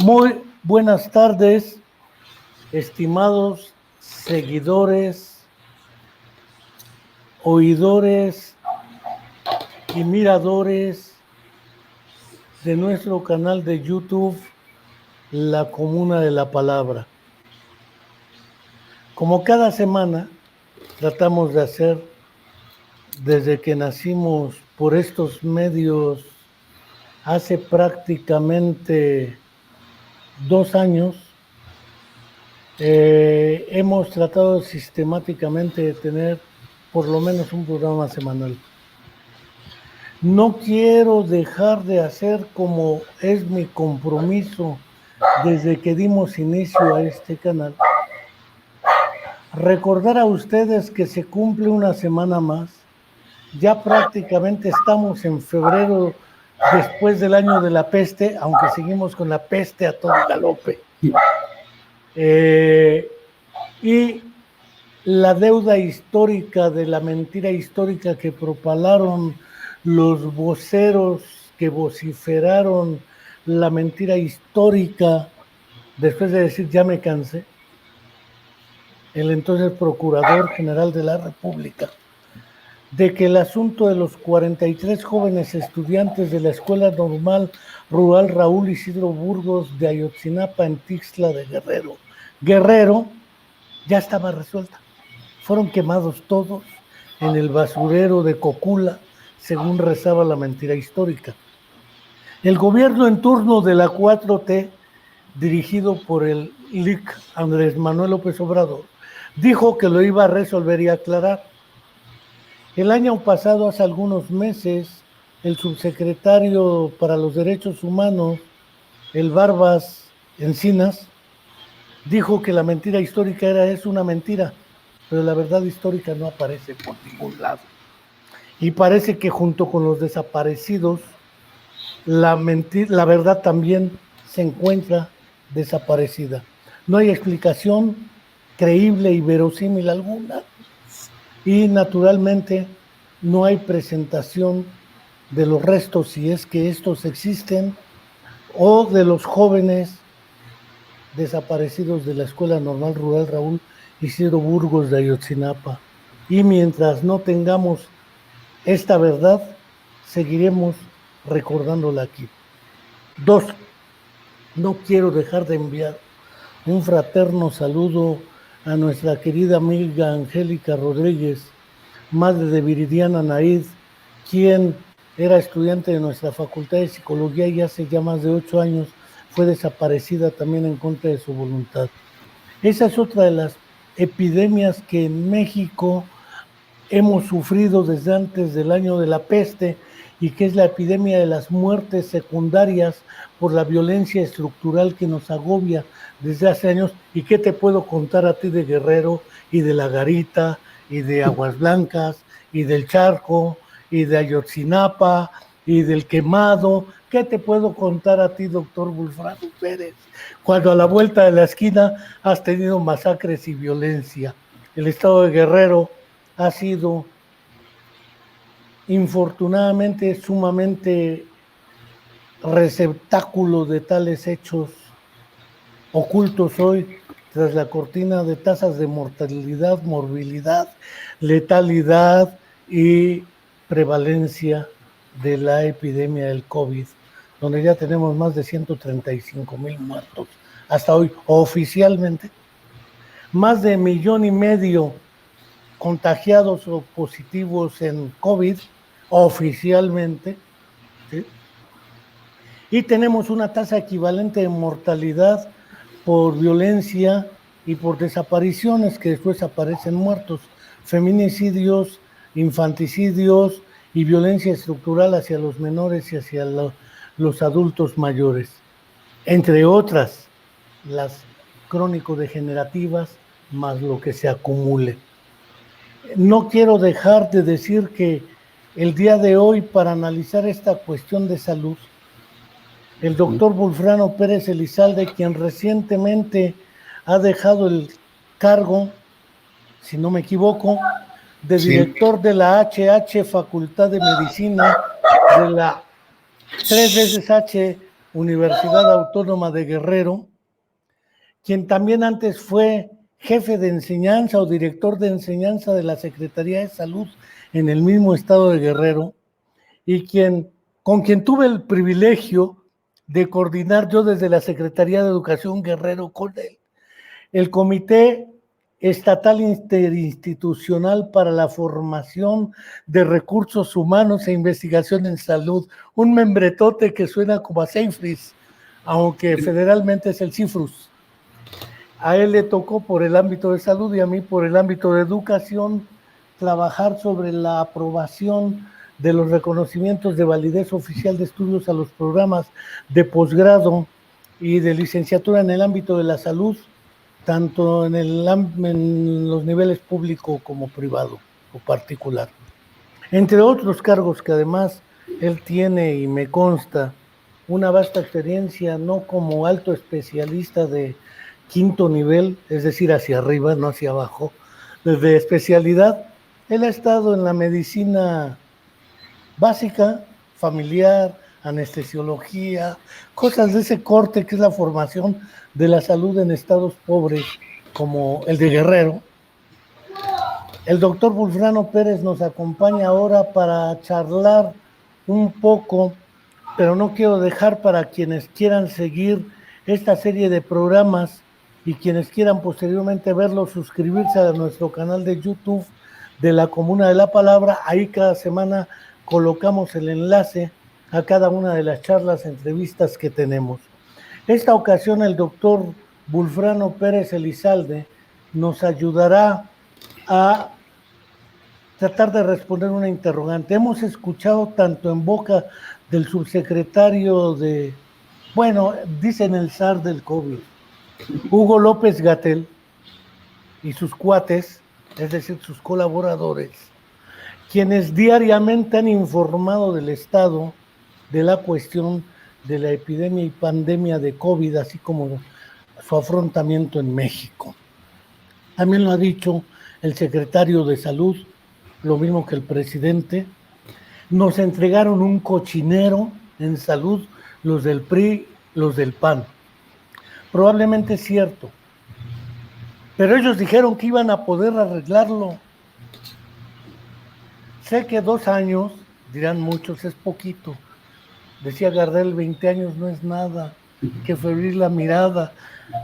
Muy buenas tardes, estimados seguidores, oidores y miradores de nuestro canal de YouTube, La Comuna de la Palabra. Como cada semana, tratamos de hacer, desde que nacimos por estos medios hace prácticamente 2 años, hemos tratado sistemáticamente de tener por lo menos un programa semanal. No quiero dejar de hacer, como es mi compromiso desde que dimos inicio a este canal, recordar a ustedes que se cumple una semana más. Ya prácticamente estamos en febrero, después del año de la peste, aunque seguimos con la peste a todo galope. Y la deuda histórica de la mentira histórica que propalaron los voceros que vociferaron la mentira histórica, después de decir ya me cansé, el entonces Procurador General de la República, de que el asunto de los 43 jóvenes estudiantes de la Escuela Normal Rural Raúl Isidro Burgos de Ayotzinapa en Tixla de Guerrero, ya estaba resuelta. Fueron quemados todos en el basurero de Cocula, según rezaba la mentira histórica. El gobierno en turno de la 4T, dirigido por el LIC Andrés Manuel López Obrador, dijo que lo iba a resolver y aclarar. El año pasado, hace algunos meses, el subsecretario para los Derechos Humanos, el Barbas Encinas, dijo que la mentira histórica es una mentira, pero la verdad histórica no aparece por ningún lado. Y parece que junto con los desaparecidos, la verdad también se encuentra desaparecida. No hay explicación creíble y verosímil alguna. Y naturalmente no hay presentación de los restos, si es que estos existen, o de los jóvenes desaparecidos de la Escuela Normal Rural Raúl Isidro Burgos de Ayotzinapa. Y mientras no tengamos esta verdad, seguiremos recordándola aquí. 2. No quiero dejar de enviar un fraterno saludo a nuestra querida amiga Angélica Rodríguez, madre de Viridiana Naid, quien era estudiante de nuestra Facultad de Psicología y hace ya más de 8 años fue desaparecida también en contra de su voluntad. Esa es otra de las epidemias que en México hemos sufrido desde antes del año de la peste, y que es la epidemia de las muertes secundarias por la violencia estructural que nos agobia desde hace años. ¿Y qué te puedo contar a ti de Guerrero y de La Garita y de Aguas Blancas y del Charco y de Ayotzinapa y del Quemado? ¿Qué te puedo contar a ti, doctor Bulfrado Pérez, cuando a la vuelta de la esquina has tenido masacres y violencia? El estado de Guerrero ha sido infortunadamente sumamente receptáculo de tales hechos ocultos hoy tras la cortina de tasas de mortalidad, morbilidad, letalidad y prevalencia de la epidemia del COVID, donde ya tenemos más de 135,000 muertos hasta hoy oficialmente, más de 1,5 millones contagiados o positivos en COVID oficialmente, ¿sí? Y tenemos una tasa equivalente de mortalidad por violencia y por desapariciones que después aparecen muertos, feminicidios, infanticidios y violencia estructural hacia los menores y hacia los adultos mayores, entre otras, las crónico-degenerativas, más lo que se acumule. No quiero dejar de decir que el día de hoy, para analizar esta cuestión de salud, el doctor Bulfrano Pérez Elizalde, quien recientemente ha dejado el cargo, si no me equivoco, de director de la HH Facultad de Medicina, de la 3 veces H Universidad Autónoma de Guerrero, quien también antes fue jefe de enseñanza o director de enseñanza de la Secretaría de Salud en el mismo estado de Guerrero, y con quien tuve el privilegio de coordinar yo desde la Secretaría de Educación Guerrero con él, el Comité Estatal Interinstitucional para la Formación de Recursos Humanos e Investigación en Salud, un membretote que suena como a CEIFRIS, aunque federalmente es el CIFRUS. A él le tocó por el ámbito de salud y a mí por el ámbito de educación trabajar sobre la aprobación de los reconocimientos de validez oficial de estudios a los programas de posgrado y de licenciatura en el ámbito de la salud, tanto en los niveles público como privado o particular. Entre otros cargos que además él tiene, y me consta, una vasta experiencia, no como alto especialista de quinto nivel, es decir, hacia arriba, no hacia abajo, desde especialidad. Él ha estado en la medicina básica, familiar, anestesiología, cosas de ese corte que es la formación de la salud en estados pobres como el de Guerrero. El doctor Wulfrano Pérez nos acompaña ahora para charlar un poco, pero no quiero dejar para quienes quieran seguir esta serie de programas y quienes quieran posteriormente verlo, suscribirse a nuestro canal de YouTube de la Comuna de la Palabra. Ahí cada semana colocamos el enlace a cada una de las charlas, entrevistas que tenemos. Esta ocasión el doctor Wulfrano Pérez Elizalde nos ayudará a tratar de responder una interrogante. Hemos escuchado tanto en boca del subsecretario dicen el zar del COVID, Hugo López-Gatell, y sus cuates, es decir, sus colaboradores, quienes diariamente han informado del estado de la cuestión de la epidemia y pandemia de COVID, así como su afrontamiento en México. También lo ha dicho el secretario de Salud, lo mismo que el presidente. Nos entregaron un cochinero en salud los del PRI, los del PAN. Probablemente es cierto, pero ellos dijeron que iban a poder arreglarlo. Sé que 2 años, dirán muchos, es poquito. Decía Gardel, 20 años no es nada, que febril la mirada.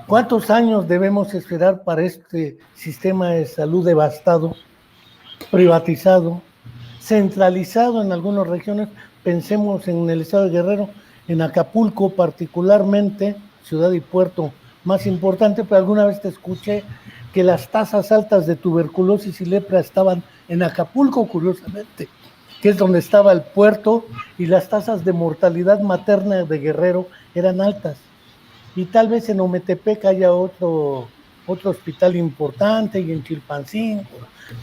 ¿Cuántos años debemos esperar para este sistema de salud devastado, privatizado, centralizado en algunas regiones? Pensemos en el estado de Guerrero, en Acapulco particularmente, ciudad y puerto más importante, pero alguna vez te escuché que las tasas altas de tuberculosis y lepra estaban en Acapulco, curiosamente, que es donde estaba el puerto, y las tasas de mortalidad materna de Guerrero eran altas. Y tal vez en Ometepec haya otro hospital importante, y en Chilpancingo,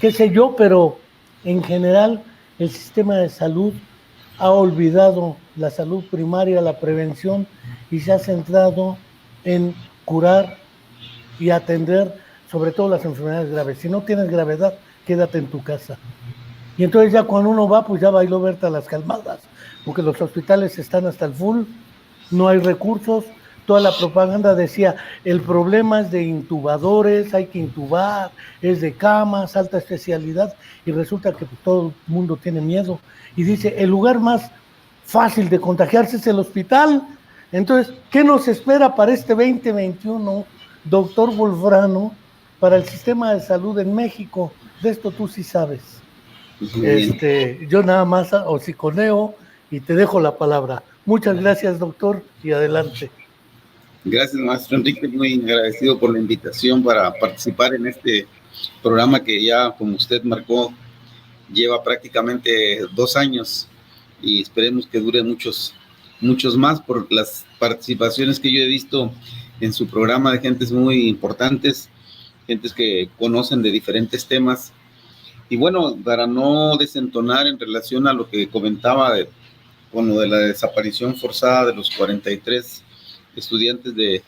qué sé yo, pero en general el sistema de salud ha olvidado la salud primaria, la prevención, y se ha centrado en curar y atender sobre todo las enfermedades graves. Si no tienes gravedad, quédate en tu casa. Y entonces ya cuando uno va, pues ya bailó Berta las calmadas, porque los hospitales están hasta el full, no hay recursos. Toda la propaganda decía, el problema es de intubadores, hay que intubar, es de camas, alta especialidad, y resulta que pues, todo el mundo tiene miedo. Y dice, el lugar más fácil de contagiarse es el hospital. Entonces, ¿qué nos espera para este 2021, doctor Wulfrano, para el sistema de salud en México? De esto tú sí sabes. Yo nada más hociconeo y te dejo la palabra. Muchas gracias, doctor, y adelante. Gracias, maestro Enrique, muy agradecido por la invitación para participar en este programa que ya, como usted marcó, lleva prácticamente 2 años y esperemos que dure muchos más por las participaciones que yo he visto en su programa de gentes muy importantes, gentes que conocen de diferentes temas. Y bueno, para no desentonar en relación a lo que comentaba con lo de la desaparición forzada de los 43 estudiantes de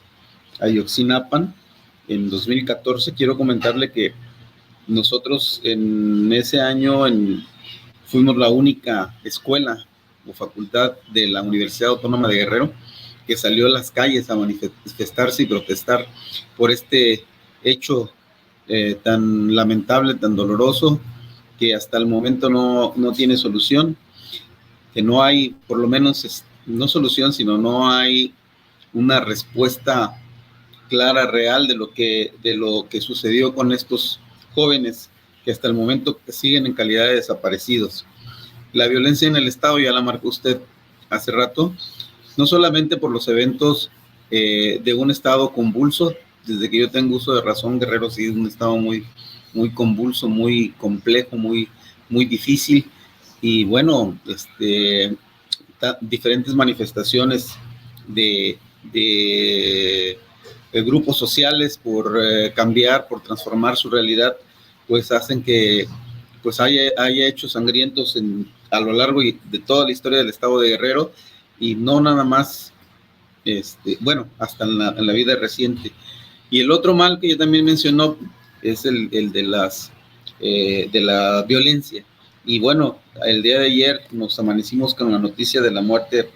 Ayotzinapa en 2014, quiero comentarle que nosotros en ese año fuimos la única escuela o facultad de la Universidad Autónoma de Guerrero que salió a las calles a manifestarse y protestar por este hecho tan lamentable, tan doloroso, que hasta el momento no tiene solución, que no hay, por lo menos, no solución, sino no hay una respuesta clara, real de lo que sucedió con estos jóvenes que hasta el momento siguen en calidad de desaparecidos. La violencia en el Estado, ya la marcó usted hace rato, no solamente por los eventos de un Estado convulso. Desde que yo tengo uso de razón, Guerrero sí es un Estado muy, muy convulso, muy complejo, muy, muy difícil, y bueno, diferentes manifestaciones de grupos sociales por cambiar, por transformar su realidad, pues hacen que pues haya hechos sangrientos a lo largo de toda la historia del Estado de Guerrero, y no nada más, bueno, hasta en la vida reciente. Y el otro mal que yo también mencionó es el de la violencia. Y bueno, el día de ayer nos amanecimos con la noticia de la muerte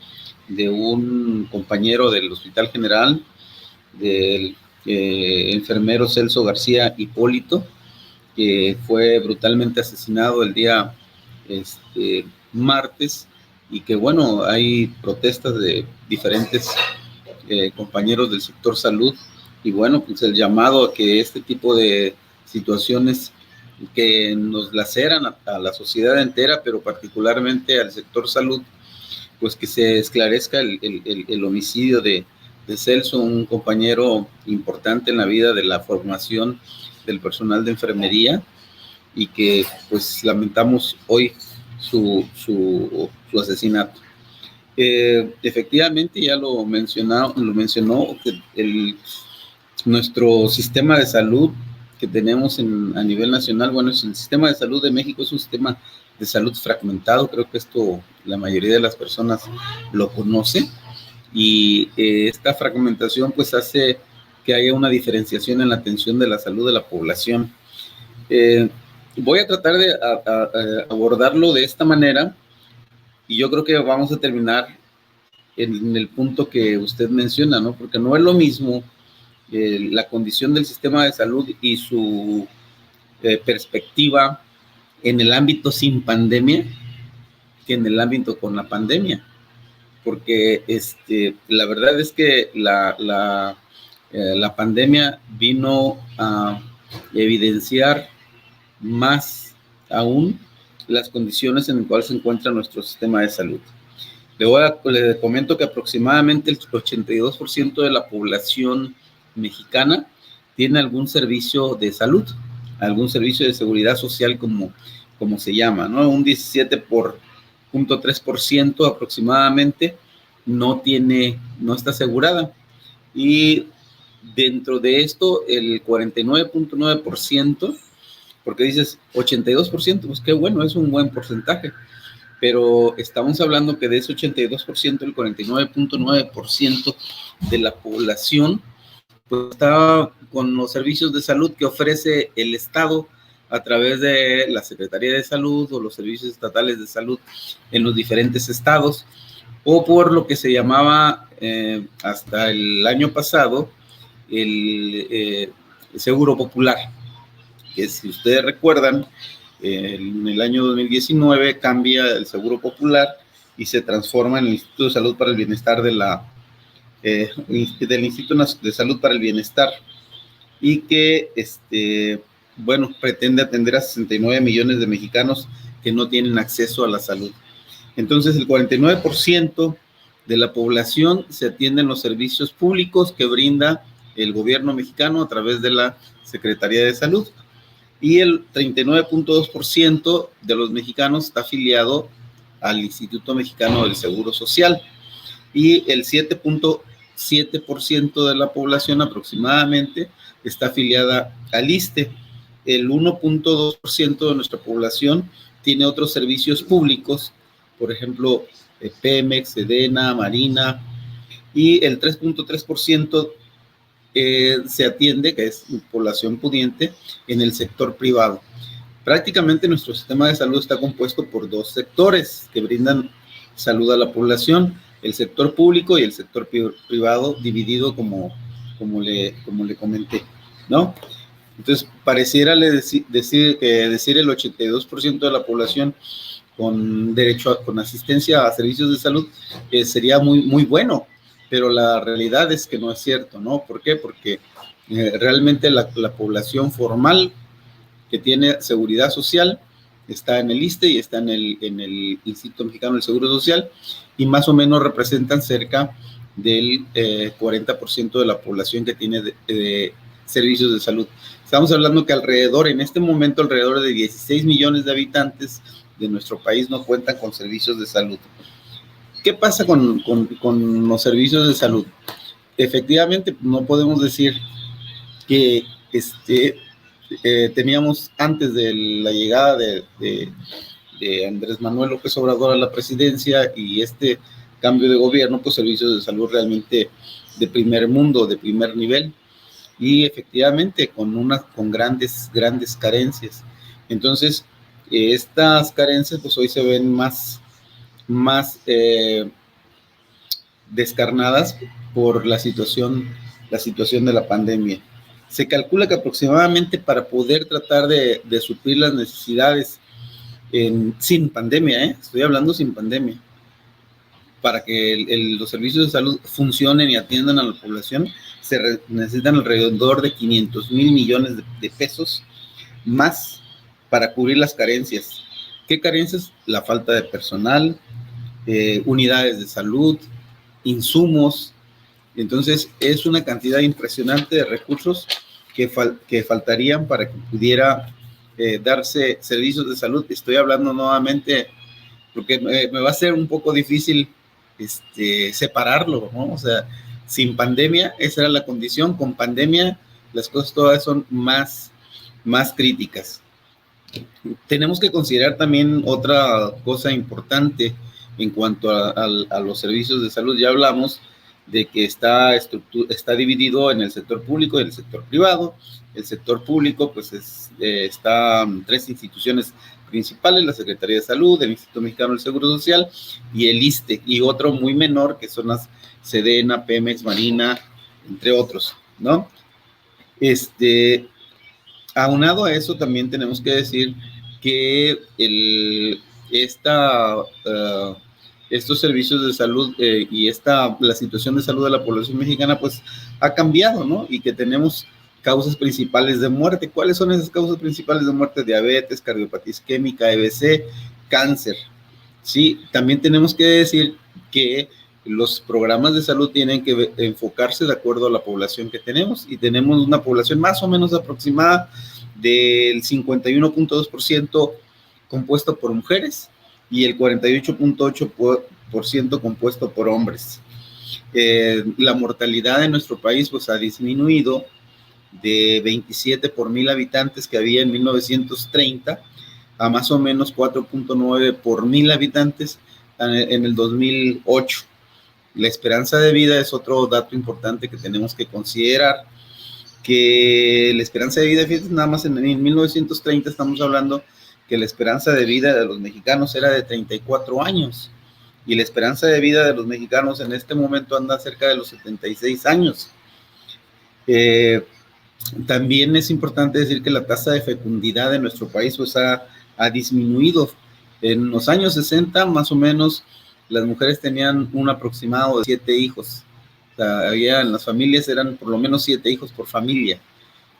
de un compañero del Hospital General, del enfermero Celso García Hipólito, que fue brutalmente asesinado el día martes, y que bueno, hay protestas de diferentes compañeros del sector salud, y bueno, pues el llamado a que este tipo de situaciones que nos laceran a la sociedad entera, pero particularmente al sector salud, pues que se esclarezca el homicidio de Celso, un compañero importante en la vida de la formación del personal de enfermería, y que pues lamentamos hoy su asesinato. Efectivamente, ya lo mencionó, que nuestro sistema de salud que tenemos a nivel nacional, bueno, el sistema de salud de México es un sistema de salud fragmentado. Creo que esto la mayoría de las personas lo conoce, y esta fragmentación pues hace que haya una diferenciación en la atención de la salud de la población. Voy a tratar de abordarlo de esta manera, y yo creo que vamos a terminar en el punto que usted menciona, ¿no? Porque no es lo mismo la condición del sistema de salud y su perspectiva en el ámbito sin pandemia que en el ámbito con la pandemia, porque la verdad es que la pandemia vino a evidenciar más aún las condiciones en las cuales se encuentra nuestro sistema de salud. Le comento que aproximadamente el 82% de la población mexicana tiene algún servicio de salud, algún servicio de seguridad social, como se llama, ¿no? Un 17.3% aproximadamente no está asegurada, y dentro de esto el 49.9%, porque dices 82%, pues qué bueno, es un buen porcentaje, pero estamos hablando que de ese 82%, el 49.9% de la población pues está con los servicios de salud que ofrece el Estado a través de la Secretaría de Salud o los servicios estatales de salud en los diferentes estados, o por lo que se llamaba hasta el año pasado el Seguro Popular, que si ustedes recuerdan, en el año 2019 cambia el Seguro Popular y se transforma en el Instituto de Salud para el Bienestar del Instituto de Salud para el Bienestar, y que bueno, pretende atender a 69 millones de mexicanos que no tienen acceso a la salud. Entonces, el 49% de la población se atiende en los servicios públicos que brinda el gobierno mexicano a través de la Secretaría de Salud, y el 39.2% de los mexicanos está afiliado al Instituto Mexicano del Seguro Social, y el 7.7% de la población aproximadamente está afiliada al ISSSTE. El 1.2% de nuestra población tiene otros servicios públicos, por ejemplo, Pemex, Sedena, Marina, y el 3.3% se atiende, que es población pudiente, en el sector privado. Prácticamente nuestro sistema de salud está compuesto por dos sectores que brindan salud a la población. el sector público y el sector privado dividido como le comenté, ¿no? Entonces, pareciera decir el 82% de la población con derecho con asistencia a servicios de salud sería muy bueno, pero la realidad es que no es cierto, ¿no? ¿Por qué? Porque realmente la población formal que tiene seguridad social está en el ISSSTE y está en el Instituto Mexicano del Seguro Social, y más o menos representan cerca del 40% de la población que tiene de servicios de salud. Estamos hablando que en este momento, alrededor de 16 millones de habitantes de nuestro país no cuentan con servicios de salud. ¿Qué pasa con los servicios de salud? Efectivamente, no podemos decir que teníamos antes de la llegada de Andrés Manuel López Obrador a la presidencia y este cambio de gobierno, pues servicios de salud realmente de primer mundo, de primer nivel, y efectivamente con grandes carencias. Entonces, estas carencias pues hoy se ven más descarnadas por la situación de la pandemia. Se calcula que aproximadamente para poder tratar de suplir las necesidades sin pandemia, estoy hablando sin pandemia, para que los servicios de salud funcionen y atiendan a la población, se necesitan alrededor de 500,000 millones de pesos más para cubrir las carencias. ¿Qué carencias? La falta de personal, unidades de salud, insumos. Entonces es una cantidad impresionante de recursos que faltarían para que pudiera darse servicios de salud. Estoy hablando nuevamente porque me va a ser un poco difícil separarlo, ¿no? O sea, sin pandemia, esa era la condición. Con pandemia, las cosas todas son más críticas. Tenemos que considerar también otra cosa importante en cuanto a los servicios de salud. Ya hablamos de que está dividido en el sector público y el sector privado. El sector público, pues, está 3 instituciones principales: la Secretaría de Salud, el Instituto Mexicano del Seguro Social y el ISSSTE, y otro muy menor que son las Sedena, Pemex, Marina, entre otros, ¿no? Aunado a eso, también tenemos que decir que estos servicios de salud y la situación de salud de la población mexicana, pues, ha cambiado, ¿no? Y que tenemos causas principales de muerte. ¿Cuáles son esas causas principales de muerte? Diabetes, cardiopatía isquémica, EBC, cáncer. Sí, también tenemos que decir que los programas de salud tienen que enfocarse de acuerdo a la población que tenemos, y tenemos una población más o menos aproximada del 51.2% compuesto por mujeres y el 48.8% compuesto por hombres. La mortalidad en nuestro país pues ha disminuido de 27 por 1,000 habitantes que había en 1930 a más o menos 4.9 por 1,000 habitantes en el 2008. La esperanza de vida es otro dato importante que tenemos que considerar, que la esperanza de vida, fíjense, nada más en 1930 estamos hablando que la esperanza de vida de los mexicanos era de 34 años, y la esperanza de vida de los mexicanos en este momento anda cerca de los 76 años. También es importante decir que la tasa de fecundidad de nuestro país pues ha disminuido. En los años 60, más o menos, las mujeres tenían un aproximado de 7 hijos. O sea, en las familias eran por lo menos 7 hijos por familia.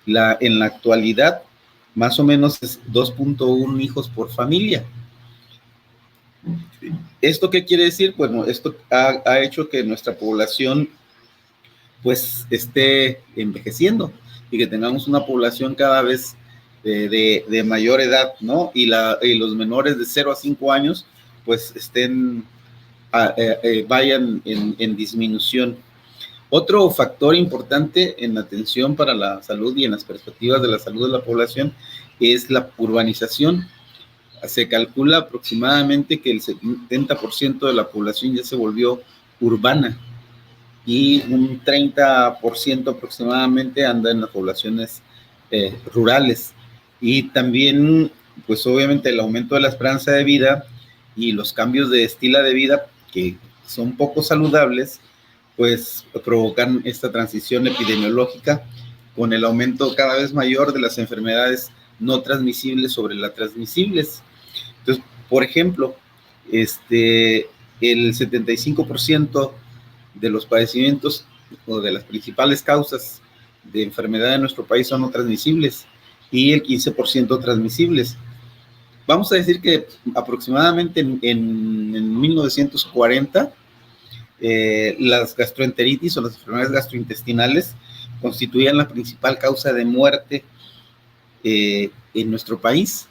En la actualidad, más o menos es 2.1 hijos por familia. ¿Esto qué quiere decir? Bueno, esto ha hecho que nuestra población pues esté envejeciendo y que tengamos una población cada vez de mayor edad, ¿no? Y los menores de 0 a 5 años pues vayan en disminución. Otro factor importante en la atención para la salud y en las perspectivas de la salud de la población es la urbanización. Se calcula aproximadamente que el 70% de la población ya se volvió urbana y un 30% aproximadamente anda en las poblaciones rurales. Y también, pues obviamente, el aumento de la esperanza de vida y los cambios de estilo de vida que son poco saludables, pues provocan esta transición epidemiológica con el aumento cada vez mayor de las enfermedades no transmisibles sobre las transmisibles. Entonces, por ejemplo, el 75% de los padecimientos o de las principales causas de enfermedad en nuestro país son no transmisibles y el 15% transmisibles. Vamos a decir que aproximadamente en 1940, las gastroenteritis o las enfermedades gastrointestinales constituían la principal causa de muerte en nuestro país.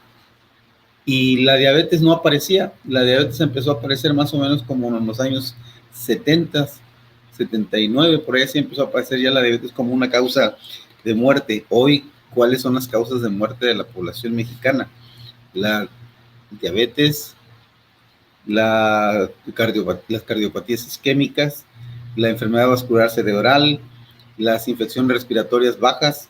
Y la diabetes no aparecía. La diabetes empezó a aparecer más o menos como en los años 70, 79, por ahí sí empezó a aparecer ya la diabetes como una causa de muerte. Hoy, ¿cuáles son las causas de muerte de la población mexicana? La diabetes, las cardiopatías isquémicas, la enfermedad vascular cerebral, las infecciones respiratorias bajas,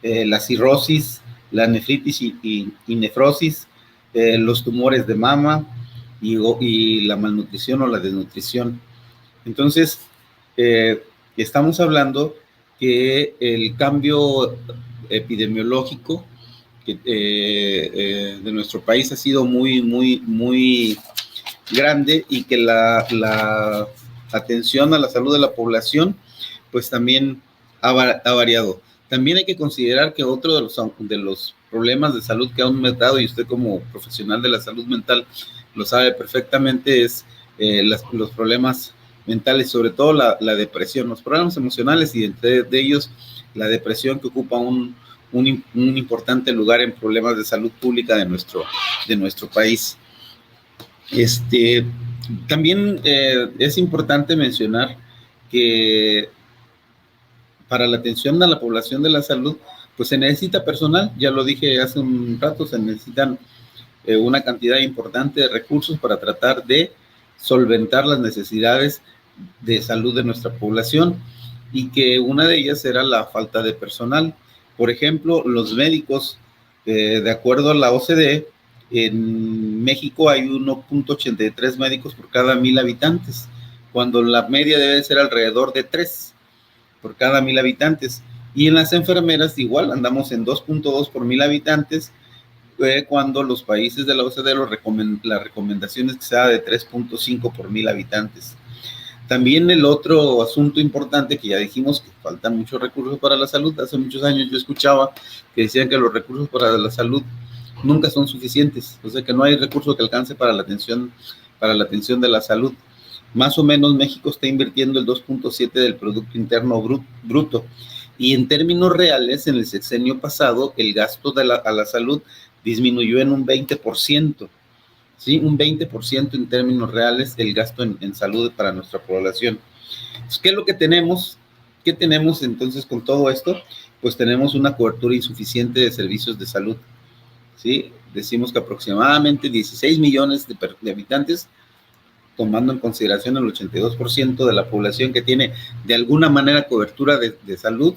la cirrosis, la nefritis y nefrosis, los tumores de mama y la malnutrición o la desnutrición. Entonces, estamos hablando que el cambio epidemiológico de nuestro país ha sido muy grande y que la atención a la salud de la población pues también ha variado. También hay que considerar que otro de los problemas de salud que ha aumentado, y usted como profesional de la salud mental lo sabe perfectamente, es los problemas mentales, sobre todo la depresión, los problemas emocionales, y entre de ellos la depresión, que ocupa un importante lugar en problemas de salud pública de nuestro país. También es importante mencionar que para la atención a la población de la salud, pues se necesita personal, ya lo dije hace un rato, se necesitan una cantidad importante de recursos para tratar de solventar las necesidades de salud de nuestra población, y que una de ellas era la falta de personal. Por ejemplo, los médicos, de acuerdo a la OCDE, en México hay 1.83 médicos por cada 1,000 habitantes, cuando la media debe ser alrededor de 3 por cada 1,000 habitantes. Y en las enfermeras igual, andamos en 2.2 por 1,000 habitantes, cuando los países de la OCDE la recomendación es que sea de 3.5 por 1,000 habitantes. También el otro asunto importante, que ya dijimos que faltan muchos recursos para la salud. Hace muchos años yo escuchaba que decían que los recursos para la salud nunca son suficientes, o sea que no hay recurso que alcance para la atención de la salud. Más o menos México está invirtiendo el 2.7 del Producto Interno Bruto, y en términos reales, en el sexenio pasado, el gasto a la salud disminuyó en un 20%, ¿sí? Un 20% en términos reales el gasto en salud para nuestra población. Entonces, ¿qué es lo que tenemos? ¿Qué tenemos entonces con todo esto? Pues tenemos una cobertura insuficiente de servicios de salud, ¿sí? Decimos que aproximadamente 16 millones de habitantes, tomando en consideración el 82% de la población que tiene de alguna manera cobertura de salud,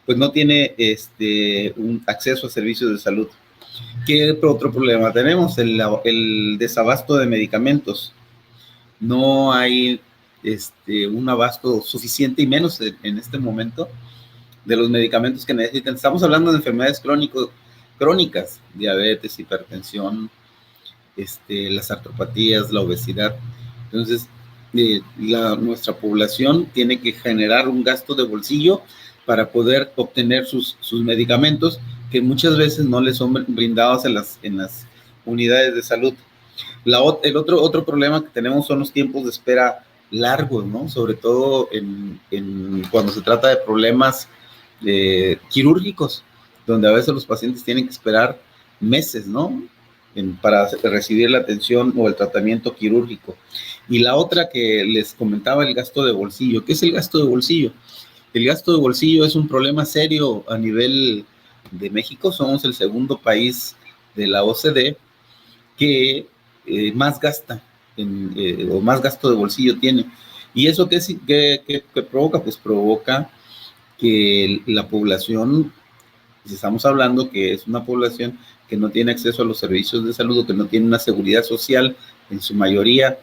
pues no tiene un acceso a servicios de salud. ¿Qué otro problema tenemos? El desabasto de medicamentos. No hay un abasto suficiente, y menos en este momento, de los medicamentos que necesitan. Estamos hablando de enfermedades crónicas, diabetes, hipertensión, las artropatías, la obesidad. Entonces, nuestra población tiene que generar un gasto de bolsillo para poder obtener sus medicamentos, que muchas veces no les son brindados en las unidades de salud. El otro problema que tenemos son los tiempos de espera largos, ¿no? Sobre todo cuando se trata de problemas quirúrgicos, donde a veces los pacientes tienen que esperar meses, ¿no? Para recibir la atención o el tratamiento quirúrgico. Y la otra que les comentaba, el gasto de bolsillo. ¿Qué es el gasto de bolsillo? El gasto de bolsillo es un problema serio a nivel de México. Somos el segundo país de la OCDE que más gasta o más gasto de bolsillo tiene. ¿Y eso qué provoca? Pues provoca que la población, si estamos hablando que es una población que no tiene acceso a los servicios de salud, o que no tiene una seguridad social en su mayoría,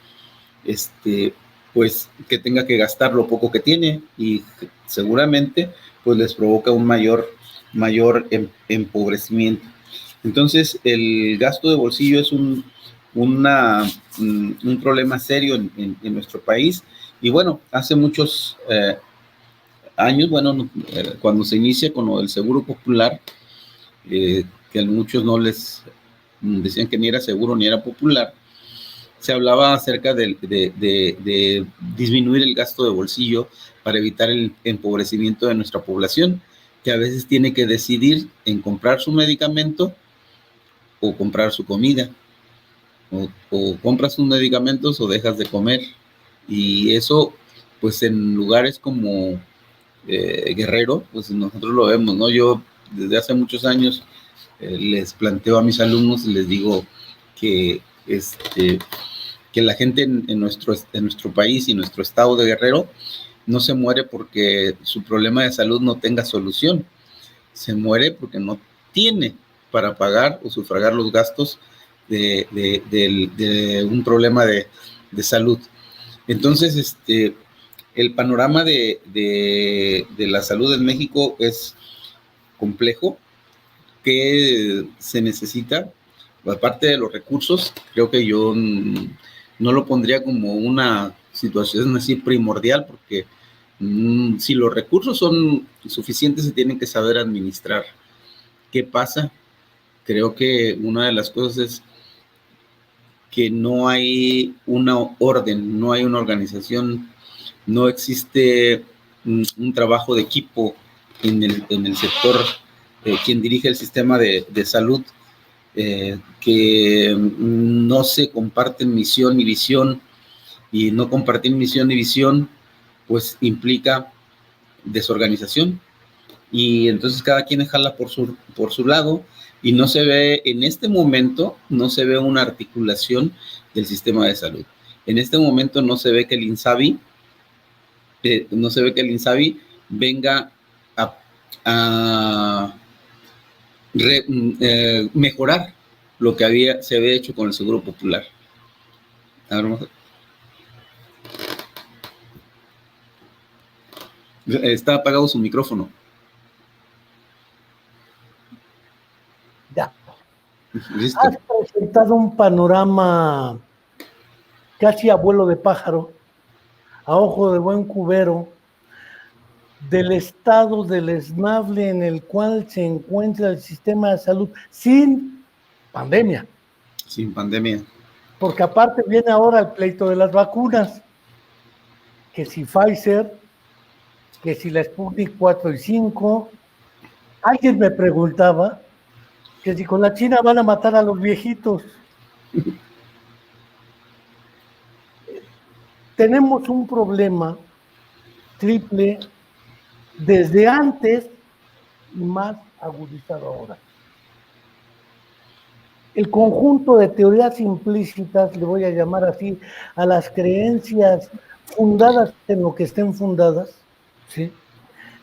pues que tenga que gastar lo poco que tiene, y seguramente pues les provoca un mayor empobrecimiento. Entonces, el gasto de bolsillo es un problema serio en nuestro país. Y bueno, hace muchos años, bueno, cuando se inicia con lo del seguro popular, que a muchos no les decían que ni era seguro ni era popular, se hablaba acerca de disminuir el gasto de bolsillo para evitar el empobrecimiento de nuestra población, que a veces tiene que decidir en comprar su medicamento o comprar su comida, o compras sus medicamentos o dejas de comer. Y eso, pues en lugares como Guerrero, pues nosotros lo vemos, ¿no? Yo desde hace muchos años les planteo a mis alumnos, les digo que que la gente en nuestro país y nuestro estado de Guerrero no se muere porque su problema de salud no tenga solución, se muere porque no tiene para pagar o sufragar los gastos de un problema de salud. Entonces, el panorama de la salud en México es complejo. ¿Qué se necesita? Aparte de los recursos, creo que yo no lo pondría como una situación así primordial, porque si los recursos son suficientes, se tienen que saber administrar. ¿Qué pasa? Creo que una de las cosas es que no hay una orden, no hay una organización, no existe un trabajo de equipo en el sector, quien dirige el sistema de salud, que no se comparten misión y visión, y no compartir misión y visión pues implica desorganización, y entonces cada quien jala por su lado, y no se ve, en este momento, no se ve una articulación del sistema de salud. En este momento no se ve que el INSABI, venga a mejorar lo que se había hecho con el Seguro Popular. Está apagado su micrófono. Ya. ¿Listo? Has presentado un panorama casi a vuelo de pájaro, a ojo de buen cubero, del estado deleznable en el cual se encuentra el sistema de salud sin pandemia. Sin pandemia. Porque aparte viene ahora el pleito de las vacunas, que si Pfizer, que si la Sputnik 4 y 5. Alguien me preguntaba que si con la China van a matar a los viejitos. Tenemos un problema triple desde antes y más agudizado ahora. El conjunto de teorías implícitas, le voy a llamar así, a las creencias fundadas en lo que estén fundadas, ¿sí?,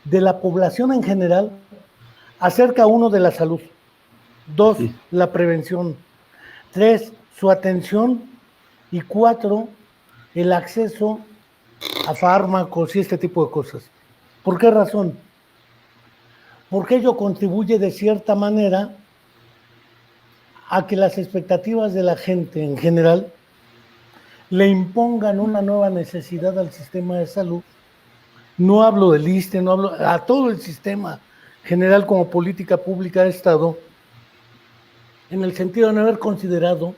de la población en general, acerca uno de la salud, 2, la prevención, 3, su atención, y 4, el acceso a fármacos y este tipo de cosas. ¿Por qué razón? Porque ello contribuye de cierta manera a que las expectativas de la gente en general le impongan una nueva necesidad al sistema de salud. No hablo del ISSSTE, no hablo a todo el sistema general como política pública de Estado, en el sentido de no haber considerado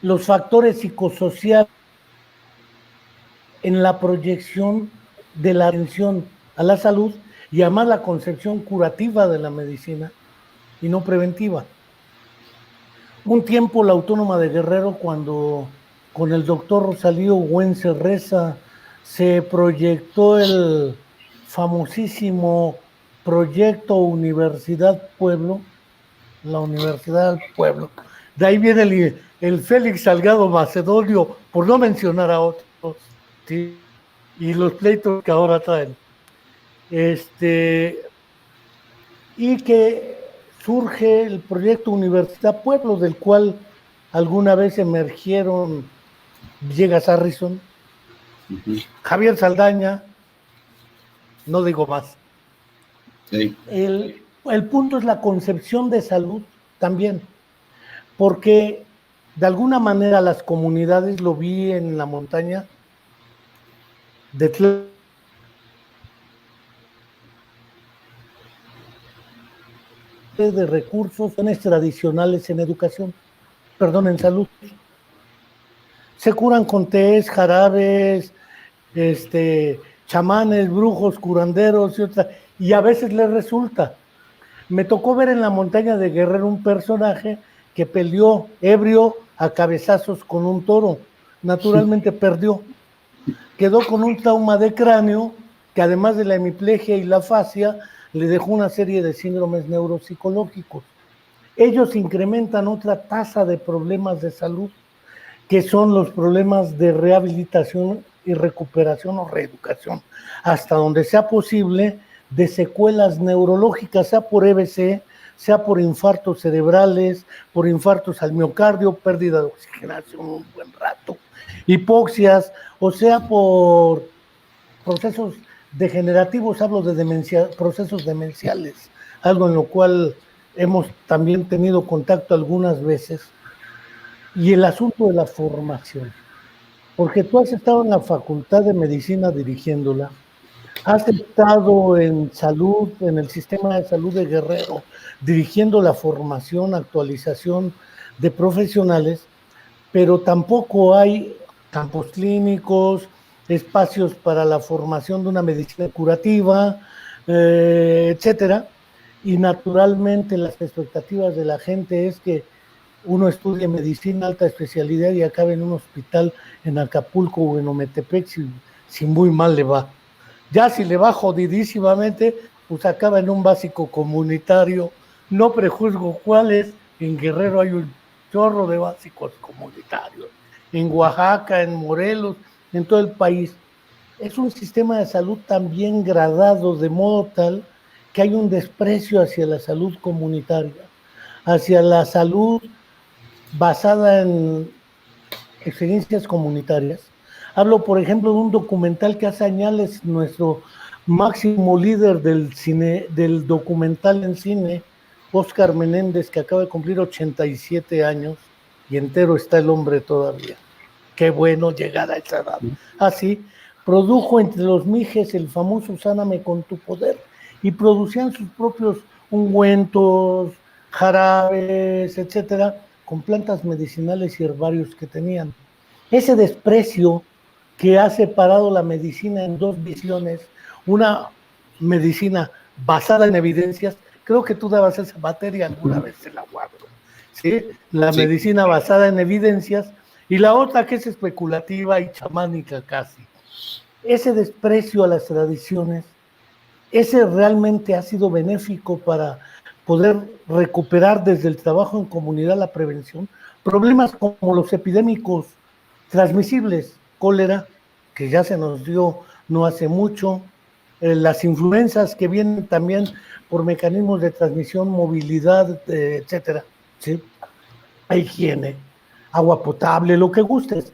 los factores psicosociales en la proyección de la atención a la salud, y además la concepción curativa de la medicina y no preventiva. Un tiempo la Autónoma de Guerrero, cuando con el doctor Rosalío Güense Reza se proyectó el famosísimo proyecto Universidad Pueblo, la Universidad del Pueblo, de ahí viene el Félix Salgado Macedonio, por no mencionar a otros, ¿sí?, y los pleitos que ahora traen. Y que surge el proyecto Universidad Pueblo, del cual alguna vez emergieron Villegas Harrison, Javier Saldaña, no digo más. Sí. El punto es la concepción de salud también, porque de alguna manera las comunidades, lo vi en la montaña de recursos tradicionales en educación, perdón, en salud. Se curan con tés, jarabes, chamanes, brujos, curanderos y a veces les resulta. Me tocó ver en la montaña de Guerrero un personaje que peleó ebrio a cabezazos con un toro. Naturalmente perdió. Quedó con un trauma de cráneo que además de la hemiplegia y la fascia, le dejó una serie de síndromes neuropsicológicos. Ellos incrementan otra tasa de problemas de salud, que son los problemas de rehabilitación y recuperación o reeducación, hasta donde sea posible, de secuelas neurológicas, sea por EBC, sea por infartos cerebrales, por infartos al miocardio, pérdida de oxigenación un buen rato, hipoxias, o sea por procesos degenerativos, hablo de demencia, procesos demenciales, algo en lo cual hemos también tenido contacto algunas veces. Y el asunto de la formación, porque tú has estado en la Facultad de Medicina dirigiéndola, has estado en salud, en el sistema de salud de Guerrero, dirigiendo la formación, actualización de profesionales, pero tampoco hay campos clínicos, espacios para la formación de una medicina curativa, etcétera. Y naturalmente las expectativas de la gente es que uno estudie medicina, alta especialidad y acabe en un hospital en Acapulco o en Ometepec si muy mal le va. Ya si le va jodidísimamente, pues acaba en un básico comunitario. No prejuzgo cuáles. En Guerrero hay un chorro de básicos comunitarios. En Oaxaca, en Morelos, en todo el país. Es un sistema de salud también gradado de modo tal que hay un desprecio hacia la salud comunitaria, hacia la salud basada en experiencias comunitarias. Hablo, por ejemplo, de un documental que hace años nuestro máximo líder del cine, del documental en cine, Óscar Menéndez, que acaba de cumplir 87 años y entero está el hombre todavía. Qué bueno llegar a esa edad. Así, produjo entre los mijes el famoso Sáname con tu poder y producían sus propios ungüentos, jarabes, etcétera, con plantas medicinales y herbarios que tenían. Ese desprecio que ha separado la medicina en dos visiones, una medicina basada en evidencias, creo que tú dabas esa materia alguna vez en la UAB, ¿sí? La medicina basada en evidencias y la otra que es especulativa y chamánica casi. Ese desprecio a las tradiciones, ese realmente ha sido benéfico para poder recuperar desde el trabajo en comunidad la prevención, problemas como los epidémicos transmisibles, cólera, que ya se nos dio no hace mucho, las influencias que vienen también por mecanismos de transmisión, movilidad, etcétera, ¿sí? Higiene, agua potable, lo que gustes.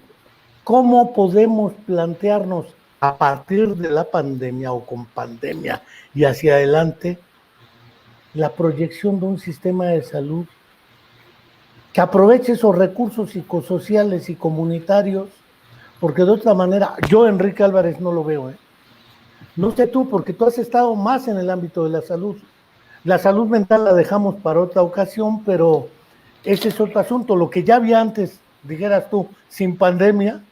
¿Cómo podemos plantearnos a partir de la pandemia o con pandemia y hacia adelante la proyección de un sistema de salud que aproveche esos recursos psicosociales y comunitarios? Porque de otra manera, yo, Enrique Álvarez, no lo veo, ¿eh? No sé tú, porque tú has estado más en el ámbito de la salud. La salud mental la dejamos para otra ocasión, pero ese es otro asunto. Lo que ya había antes, dijeras tú, sin pandemia,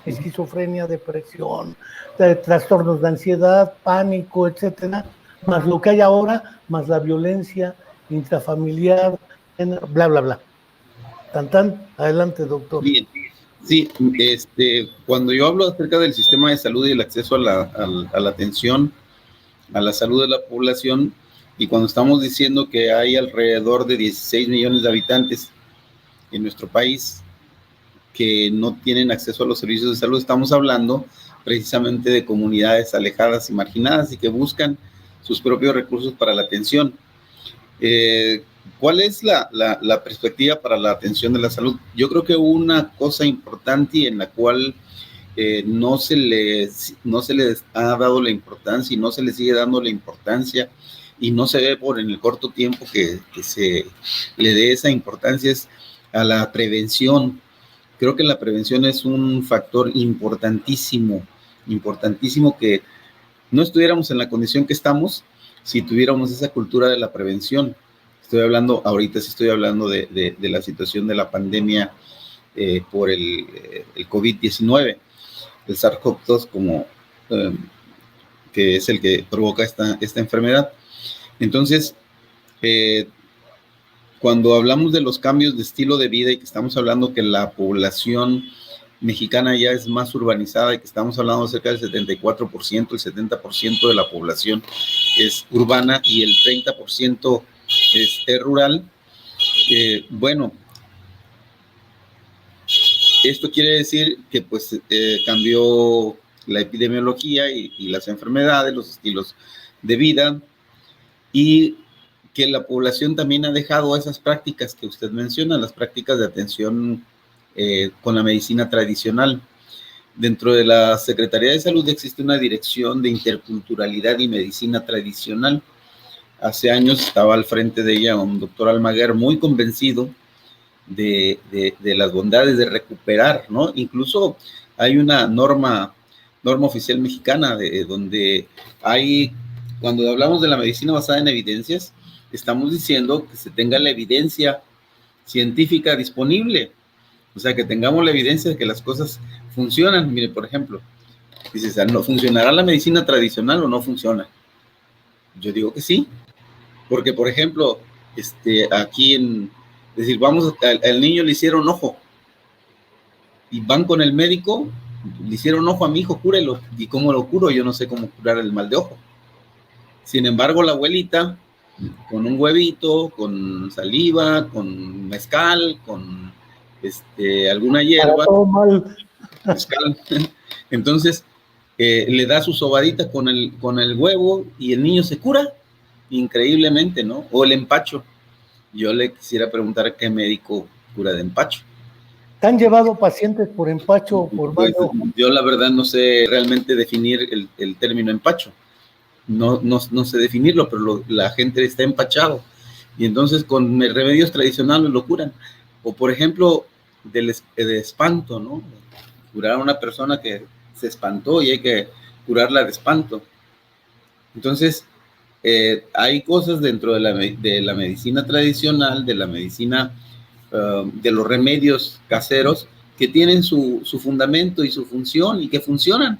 esquizofrenia, depresión, trastornos de ansiedad, pánico, etcétera, más lo que hay ahora, más la violencia intrafamiliar, bla, bla, bla. Tan, adelante, doctor. Bien, sí, cuando yo hablo acerca del sistema de salud y el acceso a la atención, a la salud de la población, y cuando estamos diciendo que hay alrededor de 16 millones de habitantes en nuestro país que no tienen acceso a los servicios de salud, estamos hablando precisamente de comunidades alejadas y marginadas y que buscan sus propios recursos para la atención. ¿Cuál es la perspectiva para la atención de la salud? Yo creo que una cosa importante y en la cual no se les ha dado la importancia y no se les sigue dando la importancia y no se ve por en el corto tiempo que se le dé esa importancia es a la prevención. Creo que la prevención es un factor importantísimo que no estuviéramos en la condición que estamos si tuviéramos esa cultura de la prevención. Ahorita sí estoy hablando de la situación de la pandemia por el COVID-19, el SARS-CoV-2 que es el que provoca esta enfermedad. Entonces, cuando hablamos de los cambios de estilo de vida y que estamos hablando que la población mexicana ya es más urbanizada y que estamos hablando de cerca del 74%, el 70% de la población es urbana y el 30% es rural, bueno, esto quiere decir que pues cambió la epidemiología y las enfermedades, los estilos de vida, y que la población también ha dejado esas prácticas que usted menciona, las prácticas de atención con la medicina tradicional. Dentro de la Secretaría de Salud existe una dirección de interculturalidad y medicina tradicional. Hace años estaba al frente de ella un doctor Almaguer muy convencido de las bondades de recuperar, ¿no? Incluso hay una norma oficial mexicana donde hay, cuando hablamos de la medicina basada en evidencias, estamos diciendo que se tenga la evidencia científica disponible, o sea, que tengamos la evidencia de que las cosas funcionan. Mire, por ejemplo, dices, ¿no funcionará la medicina tradicional o no funciona? Yo digo que sí, porque, por ejemplo, aquí decir, al niño le hicieron ojo y van con el médico, le hicieron ojo a mi hijo, cúrelo. ¿Y cómo lo curo? Yo no sé cómo curar el mal de ojo. Sin embargo, la abuelita, con un huevito, con saliva, con mezcal, con alguna hierba, todo mal. Mezcal. Entonces, le da su sobadita con el huevo y el niño se cura increíblemente, ¿no? O el empacho. Yo le quisiera preguntar qué médico cura de empacho. ¿Te han llevado pacientes por empacho o por mal de ojo? Yo la verdad no sé realmente definir el término empacho. No sé definirlo, pero la gente está empachado. Y entonces con remedios tradicionales lo curan. O por ejemplo, de espanto, ¿no? Curar a una persona que se espantó y hay que curarla de espanto. Entonces, hay cosas dentro de la medicina tradicional, de la medicina, de los remedios caseros, que tienen su fundamento y su función y que funcionan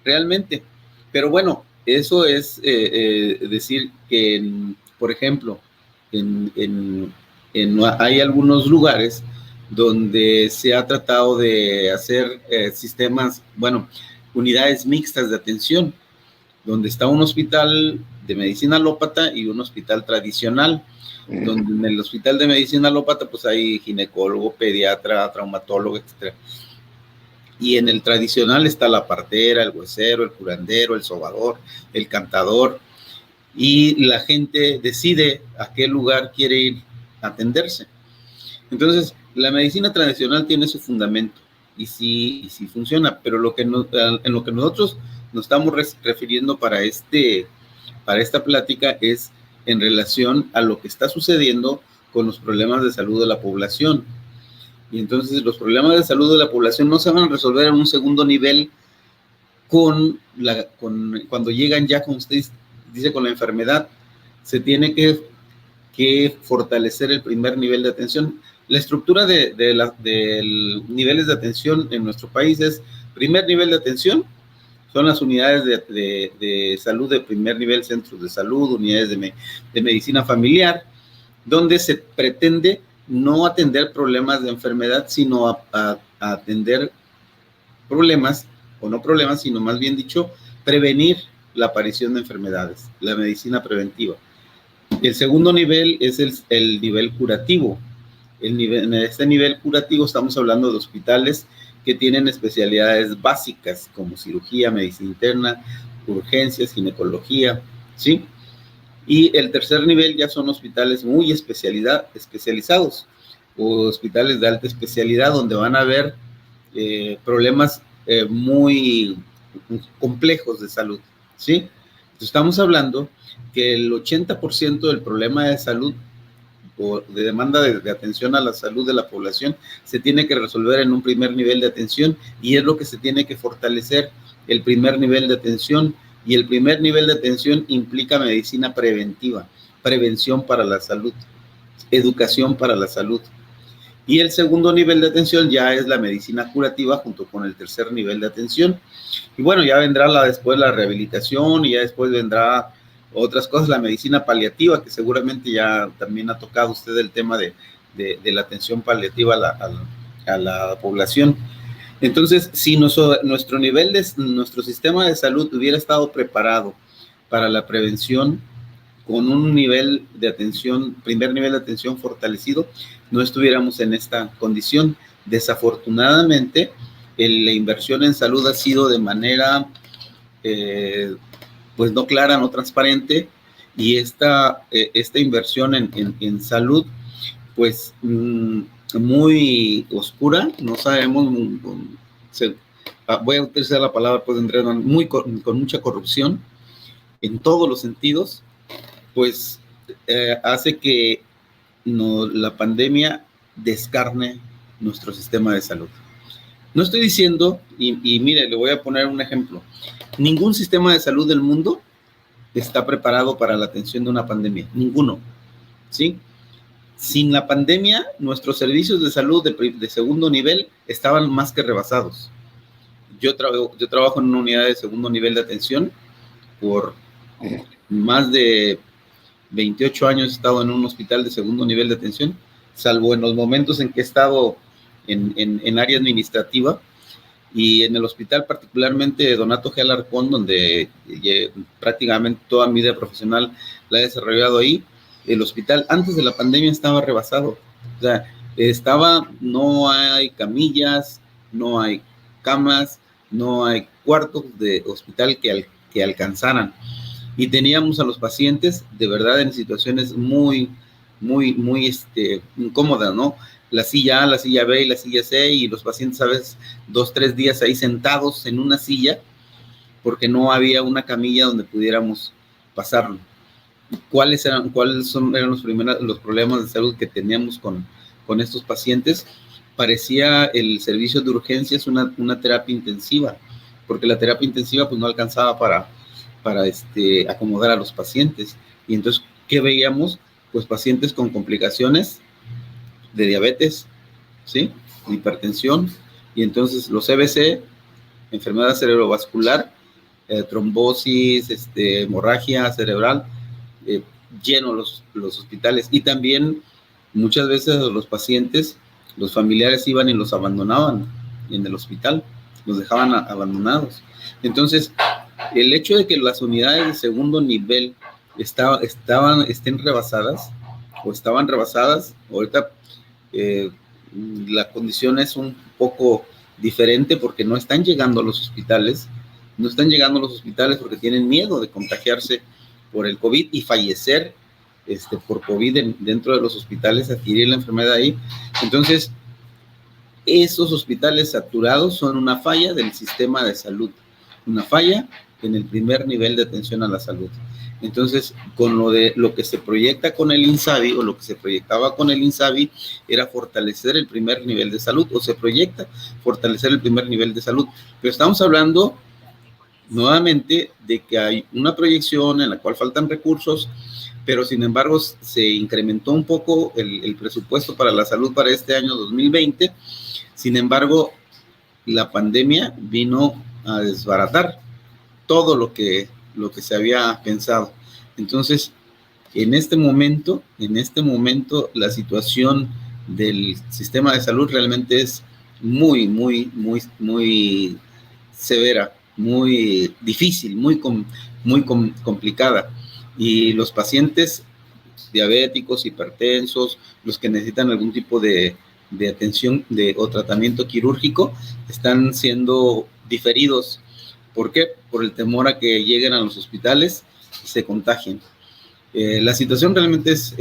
realmente. Pero bueno, eso es decir que, por ejemplo, hay algunos lugares donde se ha tratado de hacer sistemas, bueno, unidades mixtas de atención, donde está un hospital de medicina alópata y un hospital tradicional, donde en el hospital de medicina alópata pues hay ginecólogo, pediatra, traumatólogo, etc. Y en el tradicional está la partera, el huesero, el curandero, el sobador, el cantador, y la gente decide a qué lugar quiere ir a atenderse. Entonces, la medicina tradicional tiene su fundamento y sí funciona, pero en lo que nosotros nos estamos refiriendo para esta plática es en relación a lo que está sucediendo con los problemas de salud de la población. Y entonces los problemas de salud de la población no se van a resolver en un segundo nivel cuando llegan ya, como usted dice, con la enfermedad. Se tiene que fortalecer el primer nivel de atención. La estructura de niveles de atención en nuestro país es: primer nivel de atención son las unidades de salud de primer nivel, centros de salud, unidades de medicina familiar, donde se pretende no atender problemas de enfermedad, sino a atender problemas, o no problemas, sino más bien dicho, prevenir la aparición de enfermedades, la medicina preventiva. El segundo nivel es el nivel curativo. En este nivel curativo estamos hablando de hospitales que tienen especialidades básicas como cirugía, medicina interna, urgencias, ginecología, ¿sí? Y el tercer nivel ya son hospitales muy especializados, o hospitales de alta especialidad, donde van a haber problemas muy complejos de salud, ¿sí? Entonces, estamos hablando que el 80% del problema de salud o de demanda de atención a la salud de la población se tiene que resolver en un primer nivel de atención, y es lo que se tiene que fortalecer, el primer nivel de atención. Y el primer nivel de atención implica medicina preventiva, prevención para la salud, educación para la salud. Y el segundo nivel de atención ya es la medicina curativa junto con el tercer nivel de atención. Y bueno, ya vendrá después la rehabilitación, y ya después vendrá otras cosas, la medicina paliativa, que seguramente ya también ha tocado usted el tema de la atención paliativa a la población. Entonces, si nuestro sistema de salud hubiera estado preparado para la prevención con un nivel de atención, primer nivel de atención fortalecido, no estuviéramos en esta condición. Desafortunadamente, la inversión en salud ha sido de manera, pues no clara, no transparente, y esta inversión en salud, pues muy oscura, no sabemos, voy a utilizar la palabra, pues, con mucha corrupción en todos los sentidos, pues hace que la pandemia descarne nuestro sistema de salud. No estoy diciendo, y mire, le voy a poner un ejemplo, ningún sistema de salud del mundo está preparado para la atención de una pandemia, ninguno, ¿sí? Sin la pandemia, nuestros servicios de salud de segundo nivel estaban más que rebasados. Yo trabajo en una unidad de segundo nivel de atención. Por más de 28 años he estado en un hospital de segundo nivel de atención, salvo en los momentos en que he estado en área administrativa, y en el hospital particularmente Donato G. Alarcón, donde prácticamente toda mi vida profesional la he desarrollado ahí. El hospital antes de la pandemia estaba rebasado, o sea, no hay camillas, no hay camas, no hay cuartos de hospital que alcanzaran, y teníamos a los pacientes de verdad en situaciones muy incómodas, ¿no? La silla A, la silla B y la silla C, y los pacientes a veces 2-3 días ahí sentados en una silla porque no había una camilla donde pudiéramos pasarlo. ¿Cuáles eran los problemas de salud que teníamos con estos pacientes? Parecía el servicio de urgencias una terapia intensiva, porque la terapia intensiva pues no alcanzaba para acomodar a los pacientes. Y entonces, ¿qué veíamos? Pues pacientes con complicaciones de diabetes, ¿sí? Hipertensión, y entonces los CVC, enfermedad cerebrovascular, trombosis, hemorragia cerebral, llenos los hospitales. Y también muchas veces los pacientes, los familiares iban y los abandonaban en el hospital, los dejaban abandonados. Entonces, el hecho de que las unidades de segundo nivel estén rebasadas o estaban rebasadas, ahorita la condición es un poco diferente porque no están llegando a los hospitales, porque tienen miedo de contagiarse por el COVID y fallecer por COVID dentro de los hospitales, adquirir la enfermedad ahí. Entonces, esos hospitales saturados son una falla del sistema de salud, una falla en el primer nivel de atención a la salud. Entonces, con lo que se proyecta con el INSABI, o lo que se proyectaba con el INSABI, era fortalecer el primer nivel de salud, o se proyecta fortalecer el primer nivel de salud. Pero estamos hablando nuevamente de que hay una proyección en la cual faltan recursos, pero sin embargo se incrementó un poco el presupuesto para la salud para este año 2020. Sin embargo, la pandemia vino a desbaratar todo lo que se había pensado. Entonces, en este momento, la situación del sistema de salud realmente es muy severa, muy difícil, muy complicada. Y los pacientes diabéticos, hipertensos, los que necesitan algún tipo de atención o tratamiento quirúrgico, están siendo diferidos. ¿Por qué? Por el temor a que lleguen a los hospitales y se contagien. La situación realmente es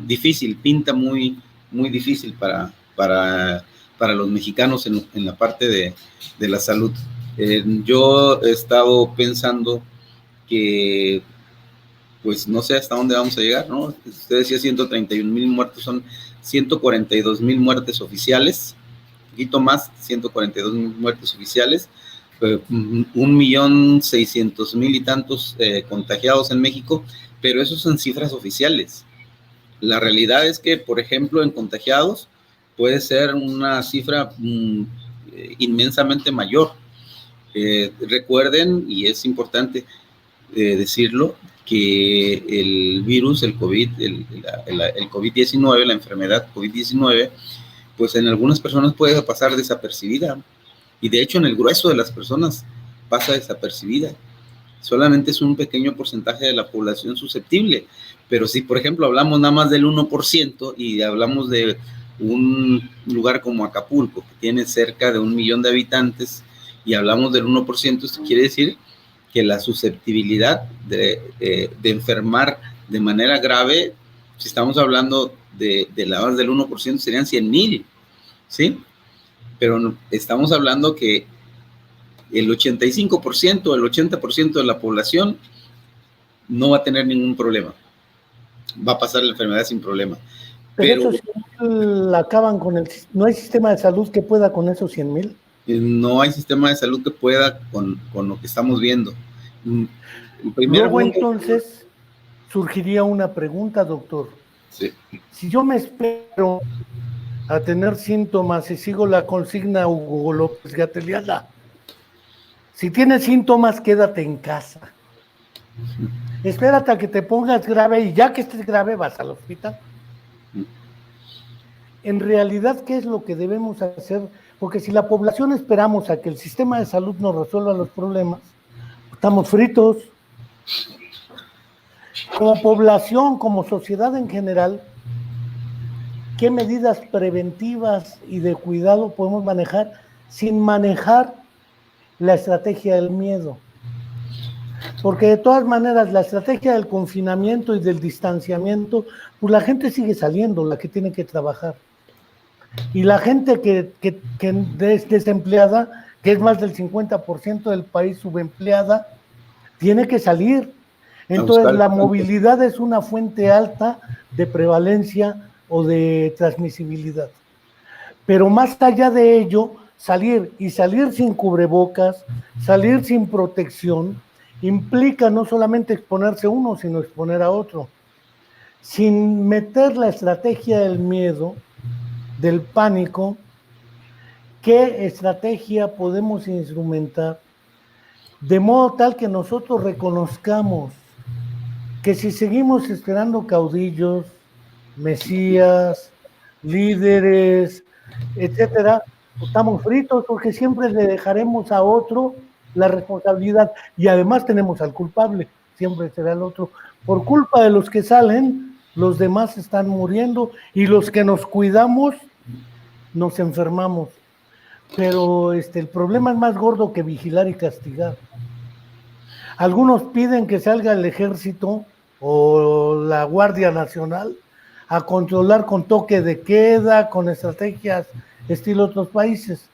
difícil, pinta muy difícil para para los mexicanos en la parte de la salud. Yo he estado pensando que, pues no sé hasta dónde vamos a llegar, ¿no? Usted decía 131,000 muertos, son 142,000 muertes oficiales, un poquito más, 142,000 muertes oficiales, 1,600,000 y tantos contagiados en México, pero eso son cifras oficiales. La realidad es que, por ejemplo, en contagiados puede ser una cifra inmensamente mayor. Recuerden, y es importante decirlo, que el virus, el COVID, el COVID-19, la enfermedad COVID-19, pues en algunas personas puede pasar desapercibida, y de hecho en el grueso de las personas pasa desapercibida. Solamente es un pequeño porcentaje de la población susceptible, pero si por ejemplo hablamos nada más del 1% y hablamos de un lugar como Acapulco, que tiene cerca de 1 millón de habitantes, y hablamos del 1%, esto quiere decir que la susceptibilidad de enfermar de manera grave, si estamos hablando de la base del 1%, serían 100,000, ¿sí? Pero estamos hablando que el 85%, el 80% de la población no va a tener ningún problema. Va a pasar la enfermedad sin problema. Pero esos 100,000 acaban con el... ¿No hay sistema de salud que pueda con esos 100,000? No hay sistema de salud que pueda con lo que estamos viendo. Luego entonces surgiría una pregunta, doctor. Sí. Si yo me espero a tener síntomas y sigo la consigna Hugo López-Gateliana, si tienes síntomas, quédate en casa. Espérate a que te pongas grave y ya que estés grave vas al hospital. En realidad, ¿qué es lo que debemos hacer? Porque si la población esperamos a que el sistema de salud nos resuelva los problemas, estamos fritos. Como población, como sociedad en general, ¿qué medidas preventivas y de cuidado podemos manejar sin manejar la estrategia del miedo? Porque de todas maneras la estrategia del confinamiento y del distanciamiento, pues la gente sigue saliendo, la que tiene que trabajar. Y la gente que es desempleada, que es más del 50% del país subempleada, tiene que salir. Entonces la movilidad es una fuente alta de prevalencia o de transmisibilidad. Pero más allá de ello, salir sin cubrebocas, salir sin protección, implica no solamente exponerse uno, sino exponer a otro. Sin meter la estrategia del miedo, del pánico, ¿qué estrategia podemos instrumentar de modo tal que nosotros reconozcamos que si seguimos esperando caudillos, mesías, líderes, etcétera, estamos fritos porque siempre le dejaremos a otro la responsabilidad y además tenemos al culpable, siempre será el otro. Por culpa de los que salen, los demás están muriendo y los que nos cuidamos nos enfermamos. Pero el problema es más gordo que vigilar y castigar. Algunos piden que salga el ejército o la Guardia Nacional a controlar con toque de queda, con estrategias estilo otros países.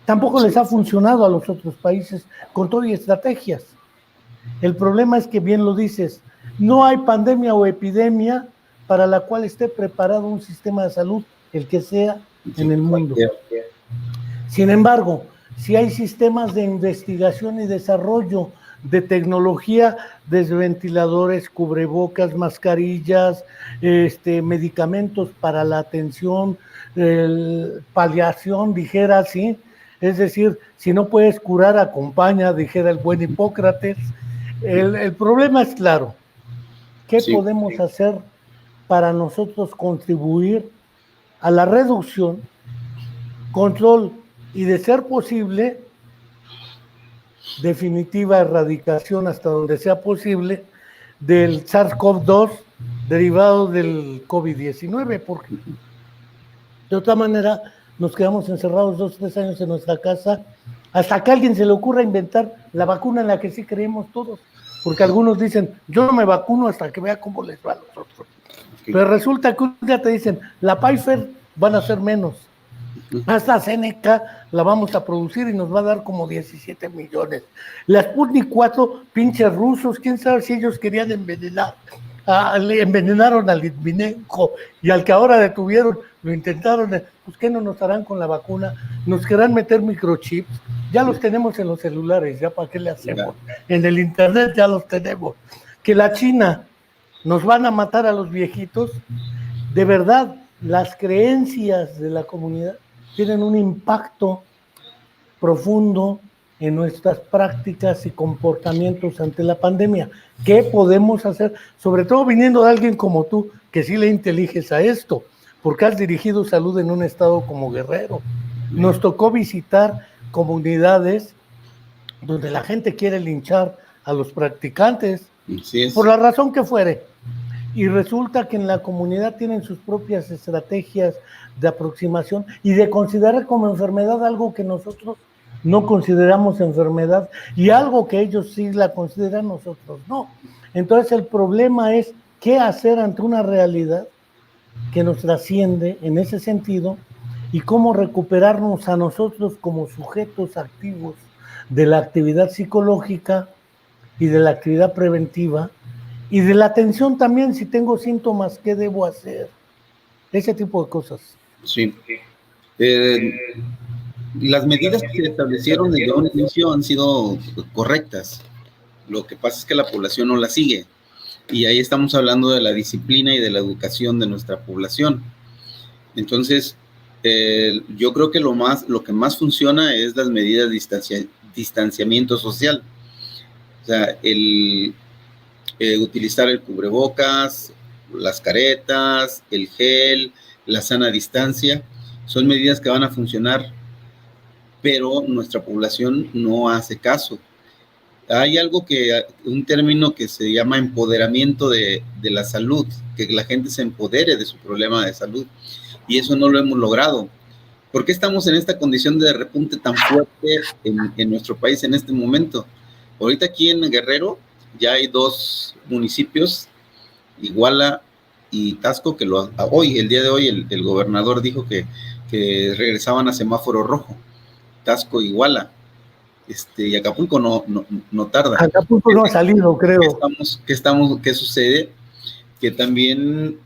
Tampoco les ha funcionado a los otros países con todo y estrategias. El problema es que, bien lo dices, no hay pandemia o epidemia para la cual esté preparado un sistema de salud, el que sea, en el mundo. Sin embargo, si hay sistemas de investigación y desarrollo de tecnología, desde ventiladores, cubrebocas, mascarillas, medicamentos para la atención, paliación, dijera así. Es decir, si no puedes curar, acompaña, dijera el buen Hipócrates. El problema es claro. ¿Qué podemos hacer para nosotros contribuir a la reducción, control y, de ser posible, definitiva erradicación hasta donde sea posible del SARS-CoV-2 derivado del COVID-19? Porque de otra manera nos quedamos encerrados 2 o 3 años en nuestra casa hasta que a alguien se le ocurra inventar la vacuna en la que sí creemos todos, porque algunos dicen, yo no me vacuno hasta que vea cómo les va a los otros. Pero resulta que un día te dicen, la Pfizer van a ser menos, AstraZeneca la vamos a producir y nos va a dar como 17 millones. La Sputnik 4, pinches rusos, quién sabe si ellos querían envenenar. Envenenaron al Litvinenko y al que ahora detuvieron, lo intentaron, pues ¿qué no nos harán con la vacuna? Nos querrán meter microchips, ya los tenemos en los celulares, ya para qué le hacemos, en el internet ya los tenemos. Que la China nos van a matar a los viejitos, de verdad, las creencias de la comunidad tienen un impacto profundo en nuestras prácticas y comportamientos ante la pandemia. ¿Qué podemos hacer? Sobre todo viniendo de alguien como tú, que sí le inteliges a esto, porque has dirigido salud en un estado como Guerrero. Nos tocó visitar comunidades donde la gente quiere linchar a los practicantes, por la razón que fuere. Y resulta que en la comunidad tienen sus propias estrategias de aproximación y de considerar como enfermedad algo que nosotros no consideramos enfermedad y algo que ellos sí la consideran, nosotros no. Entonces el problema es qué hacer ante una realidad que nos trasciende en ese sentido y cómo recuperarnos a nosotros como sujetos activos de la actividad psicológica y de la actividad preventiva y de la atención también, si tengo síntomas, ¿qué debo hacer? Ese tipo de cosas. Sí. Las medidas que se establecieron desde un inicio han sido correctas. Lo que pasa es que la población no las sigue. Y ahí estamos hablando de la disciplina y de la educación de nuestra población. Entonces, yo creo que lo que más funciona es las medidas de distanciamiento social. O sea, utilizar el cubrebocas, las caretas, el gel, la sana distancia, son medidas que van a funcionar, pero nuestra población no hace caso. Hay un término que se llama empoderamiento de la salud, que la gente se empodere de su problema de salud, y eso no lo hemos logrado. ¿Por qué estamos en esta condición de repunte tan fuerte en nuestro país en este momento? Ahorita aquí en Guerrero ya hay 2 municipios, Iguala y Tasco, que el día de hoy el gobernador dijo que regresaban a semáforo rojo, Tasco e Iguala. Y Acapulco no tarda. Acapulco no ha salido, creo. ¿Qué sucede? Que también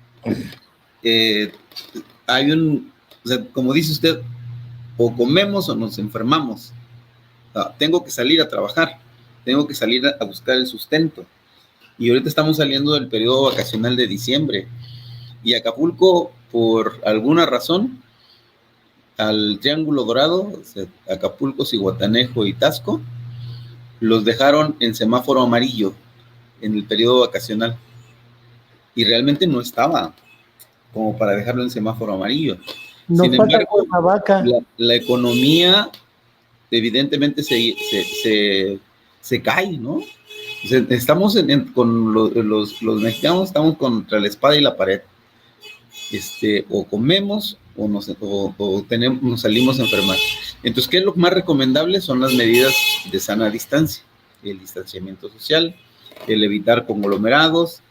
hay o sea, como dice usted, o comemos o nos enfermamos. Tengo que salir a trabajar, tengo que salir a buscar el sustento. Y ahorita estamos saliendo del periodo vacacional de diciembre. Y Acapulco, por alguna razón, al Triángulo Dorado, o sea, Acapulco, Zihuatanejo y Tasco, los dejaron en semáforo amarillo en el periodo vacacional. Y realmente no estaba como para dejarlo en semáforo amarillo. Sin embargo, la economía evidentemente se cae, ¿no? O sea, estamos con los mexicanos, estamos contra la espada y la pared. O comemos o nos salimos a enfermar. Entonces, ¿qué es lo más recomendable? Son las medidas de sana distancia, el distanciamiento social, el evitar conglomerados.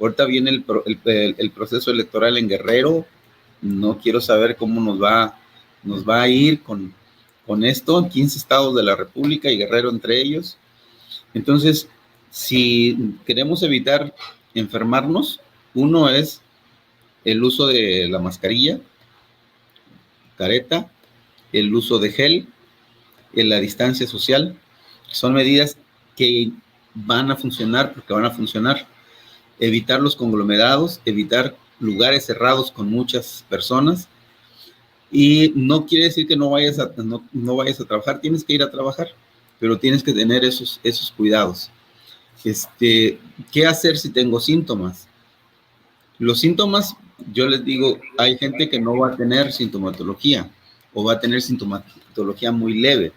Ahorita viene el proceso electoral en Guerrero. No quiero saber cómo nos va a ir con esto, en 15 estados de la República y Guerrero entre ellos. Entonces, si queremos evitar enfermarnos, uno es el uso de la mascarilla, careta, el uso de gel, la distancia social. Son medidas que van a funcionar porque van a funcionar. Evitar los conglomerados, evitar lugares cerrados con muchas personas. Y no quiere decir que no vayas a trabajar, tienes que ir a trabajar, pero tienes que tener esos cuidados. ¿Qué hacer si tengo síntomas? Los síntomas, yo les digo, hay gente que no va a tener sintomatología o va a tener sintomatología muy leve.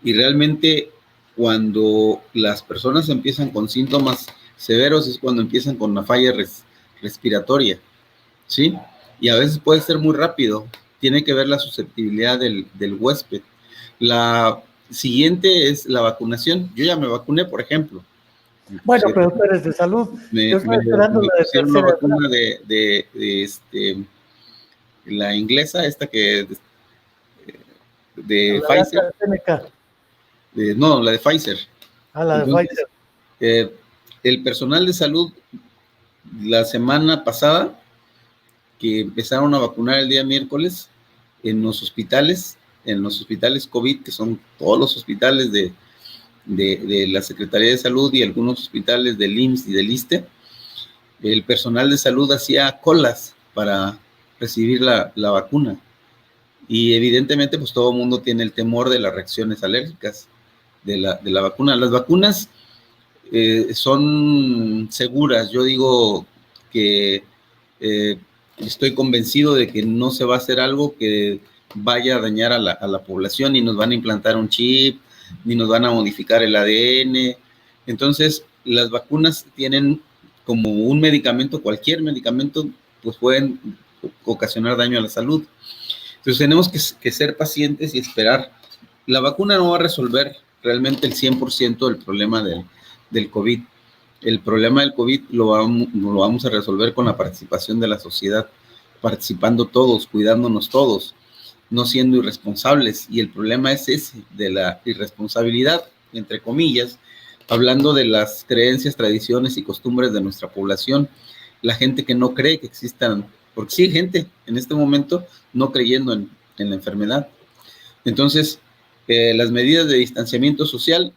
Y realmente cuando las personas empiezan con síntomas severos es cuando empiezan con una falla respiratoria, ¿sí? Y a veces puede ser muy rápido. Tiene que ver la susceptibilidad del huésped. La siguiente es la vacunación. Yo ya me vacuné, por ejemplo. Bueno, pero tú eres de salud. Yo estoy esperando la tercera vacuna de la inglesa, esta que de La de Pfizer. AstraZeneca. No, la de Pfizer. La de Entonces, Pfizer. El personal de salud la semana pasada, que empezaron a vacunar el día miércoles en los hospitales COVID, que son todos los hospitales de la Secretaría de Salud y algunos hospitales del IMSS y del ISSSTE, el personal de salud hacía colas para recibir la vacuna. Y evidentemente, pues todo el mundo tiene el temor de las reacciones alérgicas de la vacuna. Las vacunas son seguras. Yo digo que estoy convencido de que no se va a hacer algo que vaya a dañar a la población, ni nos van a implantar un chip, ni nos van a modificar el ADN. Entonces, las vacunas tienen como un medicamento, cualquier medicamento, pues pueden ocasionar daño a la salud. Entonces, tenemos que ser pacientes y esperar. La vacuna no va a resolver realmente el 100% del problema del COVID. El problema del COVID lo vamos a resolver con la participación de la sociedad, participando todos, cuidándonos todos, no siendo irresponsables. Y el problema es ese, de la irresponsabilidad, entre comillas, hablando de las creencias, tradiciones y costumbres de nuestra población, la gente que no cree que existan, porque sí hay gente en este momento no creyendo en la enfermedad. Entonces, las medidas de distanciamiento social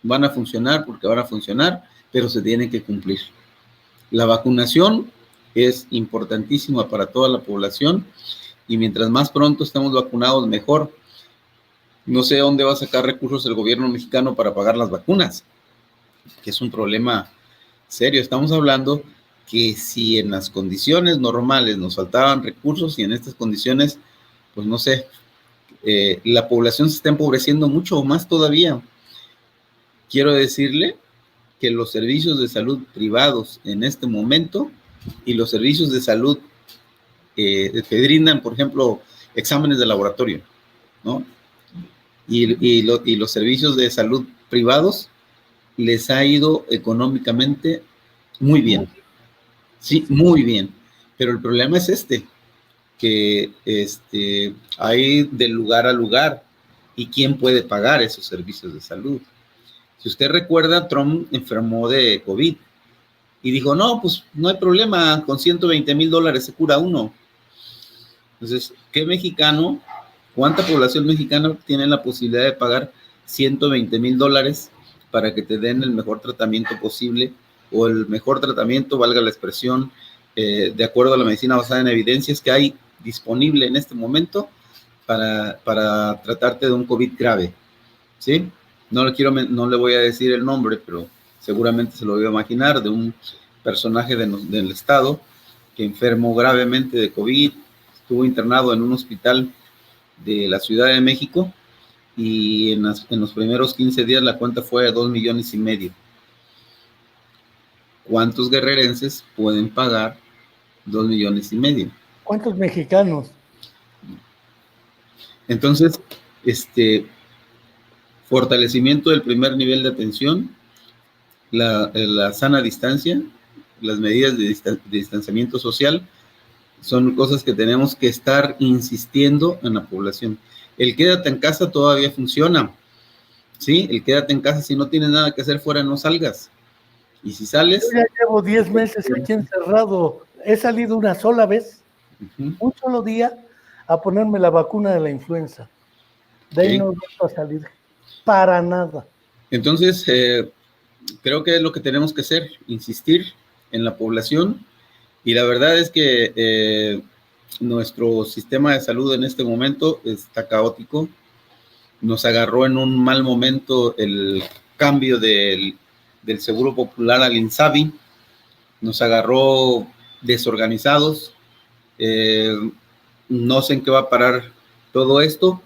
van a funcionar porque van a funcionar, pero se tienen que cumplir. La vacunación es importantísima para toda la población y mientras más pronto estemos vacunados, mejor. No sé dónde va a sacar recursos el gobierno mexicano para pagar las vacunas, que es un problema serio. Estamos hablando que si en las condiciones normales nos faltaban recursos y en estas condiciones, pues no sé, la población se está empobreciendo mucho más todavía. Quiero decirle que los servicios de salud privados en este momento y los servicios de salud que brindan, por ejemplo, exámenes de laboratorio, ¿no? Y los servicios de salud privados les ha ido económicamente muy bien. Sí, muy bien. Pero el problema es que hay de lugar a lugar y quién puede pagar esos servicios de salud. Si usted recuerda, Trump enfermó de COVID y dijo, no, pues no hay problema, con $120,000 se cura uno. Entonces, ¿qué mexicano, cuánta población mexicana tiene la posibilidad de pagar $120,000 para que te den el mejor tratamiento posible o el mejor tratamiento, valga la expresión, de acuerdo a la medicina basada en evidencias que hay disponible en este momento para tratarte de un COVID grave? ¿Sí? No le voy a decir el nombre, pero seguramente se lo voy a imaginar, de un personaje del Estado que enfermó gravemente de COVID, estuvo internado en un hospital de la Ciudad de México y en los primeros 15 días la cuenta fue de 2,5 millones. ¿Cuántos guerrerenses pueden pagar 2,5 millones? ¿Cuántos mexicanos? Entonces, fortalecimiento del primer nivel de atención, la sana distancia, las medidas de distanciamiento social, son cosas que tenemos que estar insistiendo en la población. El quédate en casa todavía funciona, ¿sí? El quédate en casa, si no tienes nada que hacer fuera, no salgas. Y si sales... Yo ya llevo 10 meses aquí encerrado. He salido una sola vez, un solo día, a ponerme la vacuna de la influenza. De ahí no voy a salir para nada. Entonces, creo que es lo que tenemos que hacer, insistir en la población. Y la verdad es que nuestro sistema de salud en este momento está caótico. Nos agarró en un mal momento el cambio del Seguro Popular al INSABI. Nos agarró desorganizados. No sé en qué va a parar todo esto,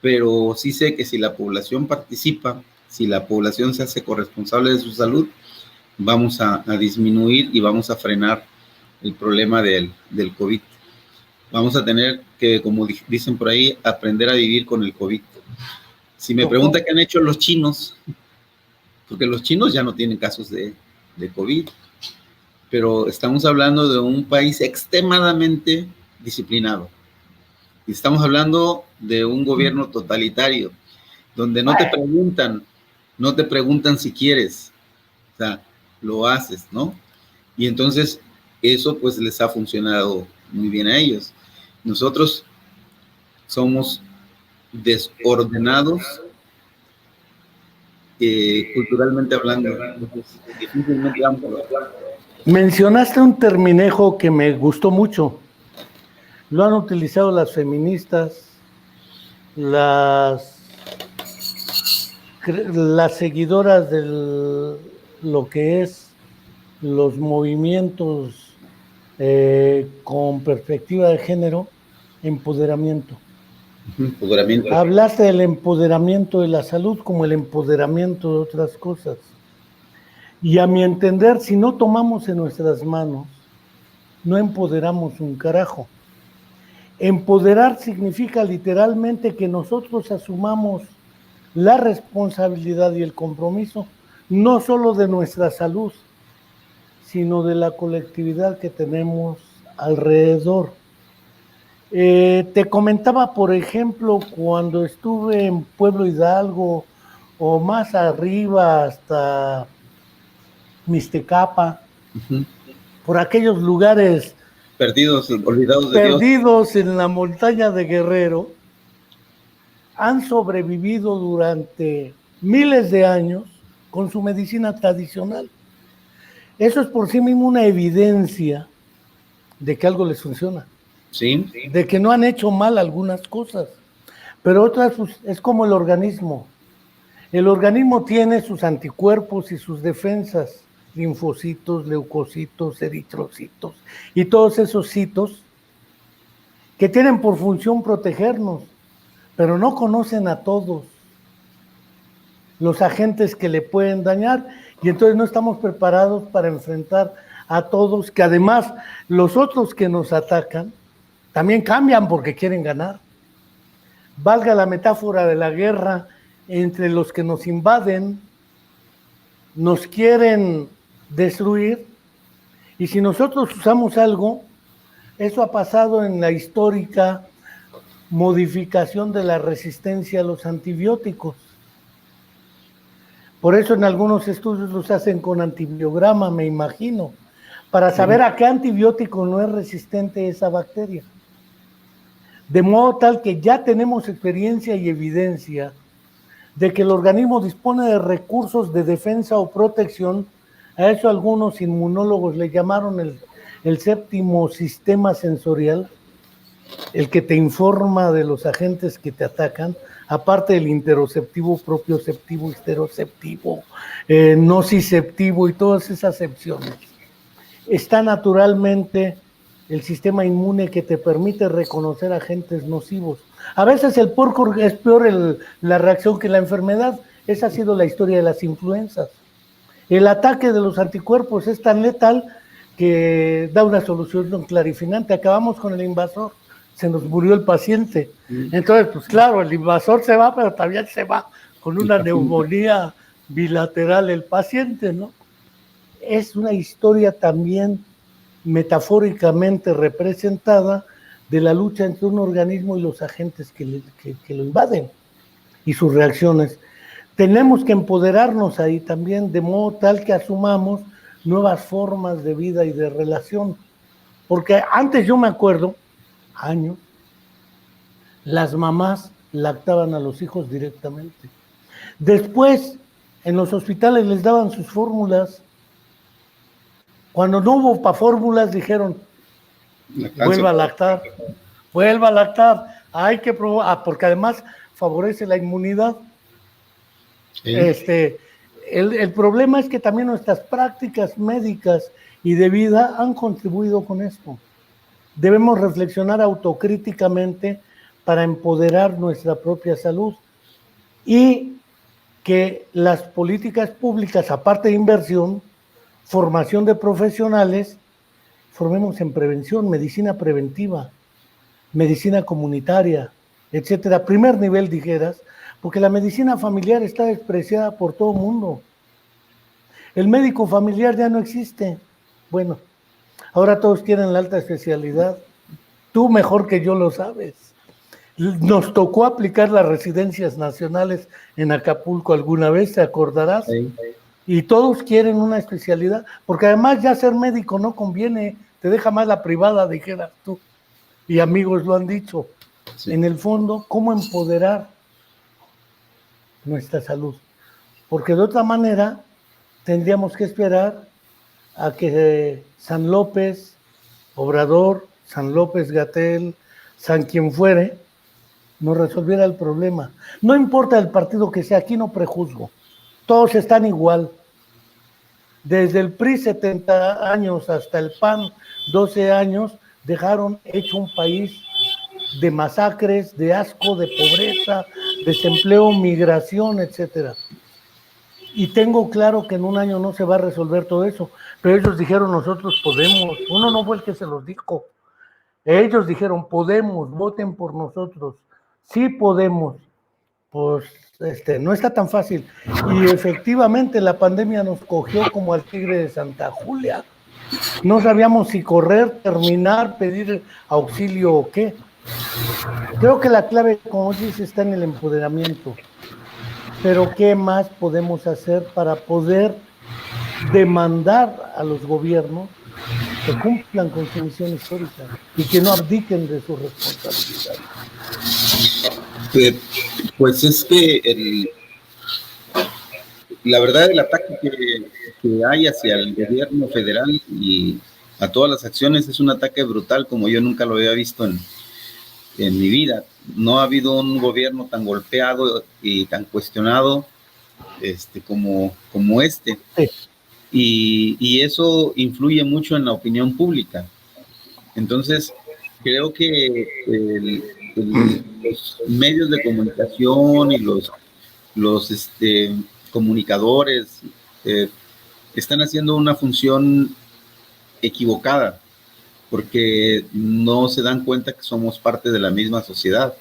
pero sí sé que si la población participa, si la población se hace corresponsable de su salud, vamos a disminuir y vamos a frenar el problema del COVID. Vamos a tener que, como dicen por ahí, aprender a vivir con el COVID. Si me pregunta qué han hecho los chinos, porque los chinos ya no tienen casos de COVID, pero estamos hablando de un país extremadamente disciplinado. Y estamos hablando de un gobierno totalitario, donde no te preguntan si quieres, o sea, lo haces, ¿no? Y entonces eso pues les ha funcionado muy bien a ellos. Nosotros somos desordenados culturalmente hablando. Entonces, difícilmente vamos a ver. Mencionaste un terminejo que me gustó mucho. Lo han utilizado las feministas, las seguidoras de lo que es los movimientos con perspectiva de género, empoderamiento. Empoderamiento. Hablaste del empoderamiento de la salud como el empoderamiento de otras cosas. Y a mi entender, si no tomamos en nuestras manos, no empoderamos un carajo. Empoderar significa literalmente que nosotros asumamos la responsabilidad y el compromiso, no solo de nuestra salud, sino de la colectividad que tenemos alrededor. Te comentaba, por ejemplo, cuando estuve en Pueblo Hidalgo o más arriba hasta Mixtecapa, por aquellos lugares perdidos, olvidados de Dios. Perdidos en la montaña de Guerrero, han sobrevivido durante miles de años con su medicina tradicional. Eso es por sí mismo una evidencia de que algo les funciona. Sí. De que no han hecho mal algunas cosas, pero otras pues, es como el organismo. El organismo tiene sus anticuerpos y sus defensas, linfocitos, leucocitos, eritrocitos y todos esos citos que tienen por función protegernos, pero no conocen a todos los agentes que le pueden dañar y entonces no estamos preparados para enfrentar a todos, que además los otros que nos atacan también cambian porque quieren ganar. Valga la metáfora de la guerra entre los que nos invaden, nos quieren destruir, y si nosotros usamos algo, eso ha pasado en la histórica modificación de la resistencia a los antibióticos. Por eso en algunos estudios los hacen con antibiograma, me imagino, para saber a qué antibiótico no es resistente esa bacteria. De modo tal que ya tenemos experiencia y evidencia de que el organismo dispone de recursos de defensa o protección. A eso algunos inmunólogos le llamaron el séptimo sistema sensorial, el que te informa de los agentes que te atacan, aparte del interoceptivo, propioceptivo, esteroceptivo, nociceptivo y todas esas acepciones. Está naturalmente el sistema inmune que te permite reconocer agentes nocivos. A veces el porco es peor la reacción que la enfermedad. Esa ha sido la historia de las influencias. El ataque de los anticuerpos es tan letal que da una solución clarificante. Acabamos con el invasor, se nos murió el paciente. Entonces, pues claro, el invasor se va, pero también se va con una neumonía bilateral el paciente, ¿no? Es una historia también metafóricamente representada de la lucha entre un organismo y los agentes que lo invaden y sus reacciones. Tenemos que empoderarnos ahí también, de modo tal que asumamos nuevas formas de vida y de relación. Porque antes yo me acuerdo, años, las mamás lactaban a los hijos directamente. Después, en los hospitales les daban sus fórmulas. Cuando no hubo para fórmulas, dijeron, vuelva a lactar, hay que probar, porque además favorece la inmunidad. Sí. El problema es que también nuestras prácticas médicas y de vida han contribuido con esto. Debemos reflexionar autocríticamente para empoderar nuestra propia salud y que las políticas públicas, aparte de inversión, formación de profesionales, formemos en prevención, medicina preventiva, medicina comunitaria, etcétera. Primer nivel, dijeras, porque la medicina familiar está despreciada por todo el mundo. El médico familiar ya no existe. Bueno, ahora todos quieren la alta especialidad. Tú mejor que yo lo sabes. Nos tocó aplicar las residencias nacionales en Acapulco alguna vez, ¿te acordarás? Sí. Y todos quieren una especialidad, porque además ya ser médico no conviene, te deja más la privada, dijeras tú, y amigos lo han dicho. Sí. En el fondo, ¿cómo empoderar nuestra salud? Porque de otra manera tendríamos que esperar a que San López, Obrador, San López-Gatell, San quien fuere, nos resolviera el problema. No importa el partido que sea, aquí no prejuzgo, todos están igual. Desde el PRI 70 años hasta el PAN 12 años, dejaron hecho un país de masacres, de asco, de pobreza, desempleo, migración, etcétera. Y tengo claro que en un año no se va a resolver todo eso, pero ellos dijeron nosotros podemos, uno no fue el que se los dijo, ellos dijeron podemos, voten por nosotros, sí podemos, pues no está tan fácil. Y efectivamente la pandemia nos cogió como al tigre de Santa Julia, no sabíamos si correr, terminar, pedir auxilio o qué. Creo que la clave, como dices, está en el empoderamiento. Pero ¿qué más podemos hacer para poder demandar a los gobiernos que cumplan con su misión histórica y que no abdiquen de su responsabilidad? Pues es que la verdad el ataque que hay hacia el gobierno federal y a todas las acciones es un ataque brutal como yo nunca lo había visto en mi vida. No ha habido un gobierno tan golpeado y tan cuestionado como este. Sí. Y eso influye mucho en la opinión pública. Entonces, creo que los medios de comunicación y los comunicadores están haciendo una función equivocada, porque no se dan cuenta que somos parte de la misma sociedad.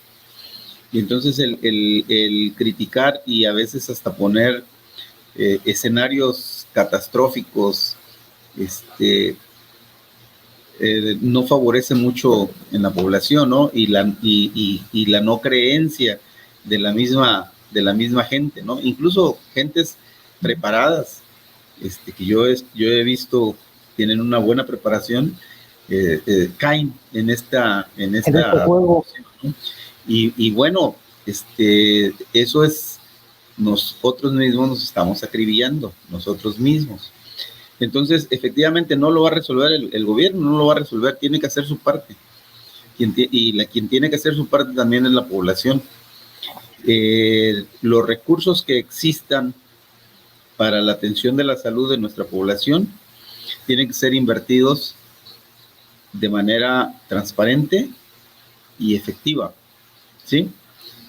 Y entonces el criticar y a veces hasta poner escenarios catastróficos no favorece mucho en la población, ¿no? Y la no creencia de la misma gente, ¿no? Incluso gentes preparadas, que yo he visto tienen una buena preparación, caen en esta juego. Y bueno, eso es, nosotros mismos nos estamos acribillando, nosotros mismos. Entonces, efectivamente, no lo va a resolver el gobierno, no lo va a resolver, tiene que hacer su parte. Quien tiene que hacer su parte también es la población. Los recursos que existan para la atención de la salud de nuestra población tienen que ser invertidos de manera transparente y efectiva, ¿sí?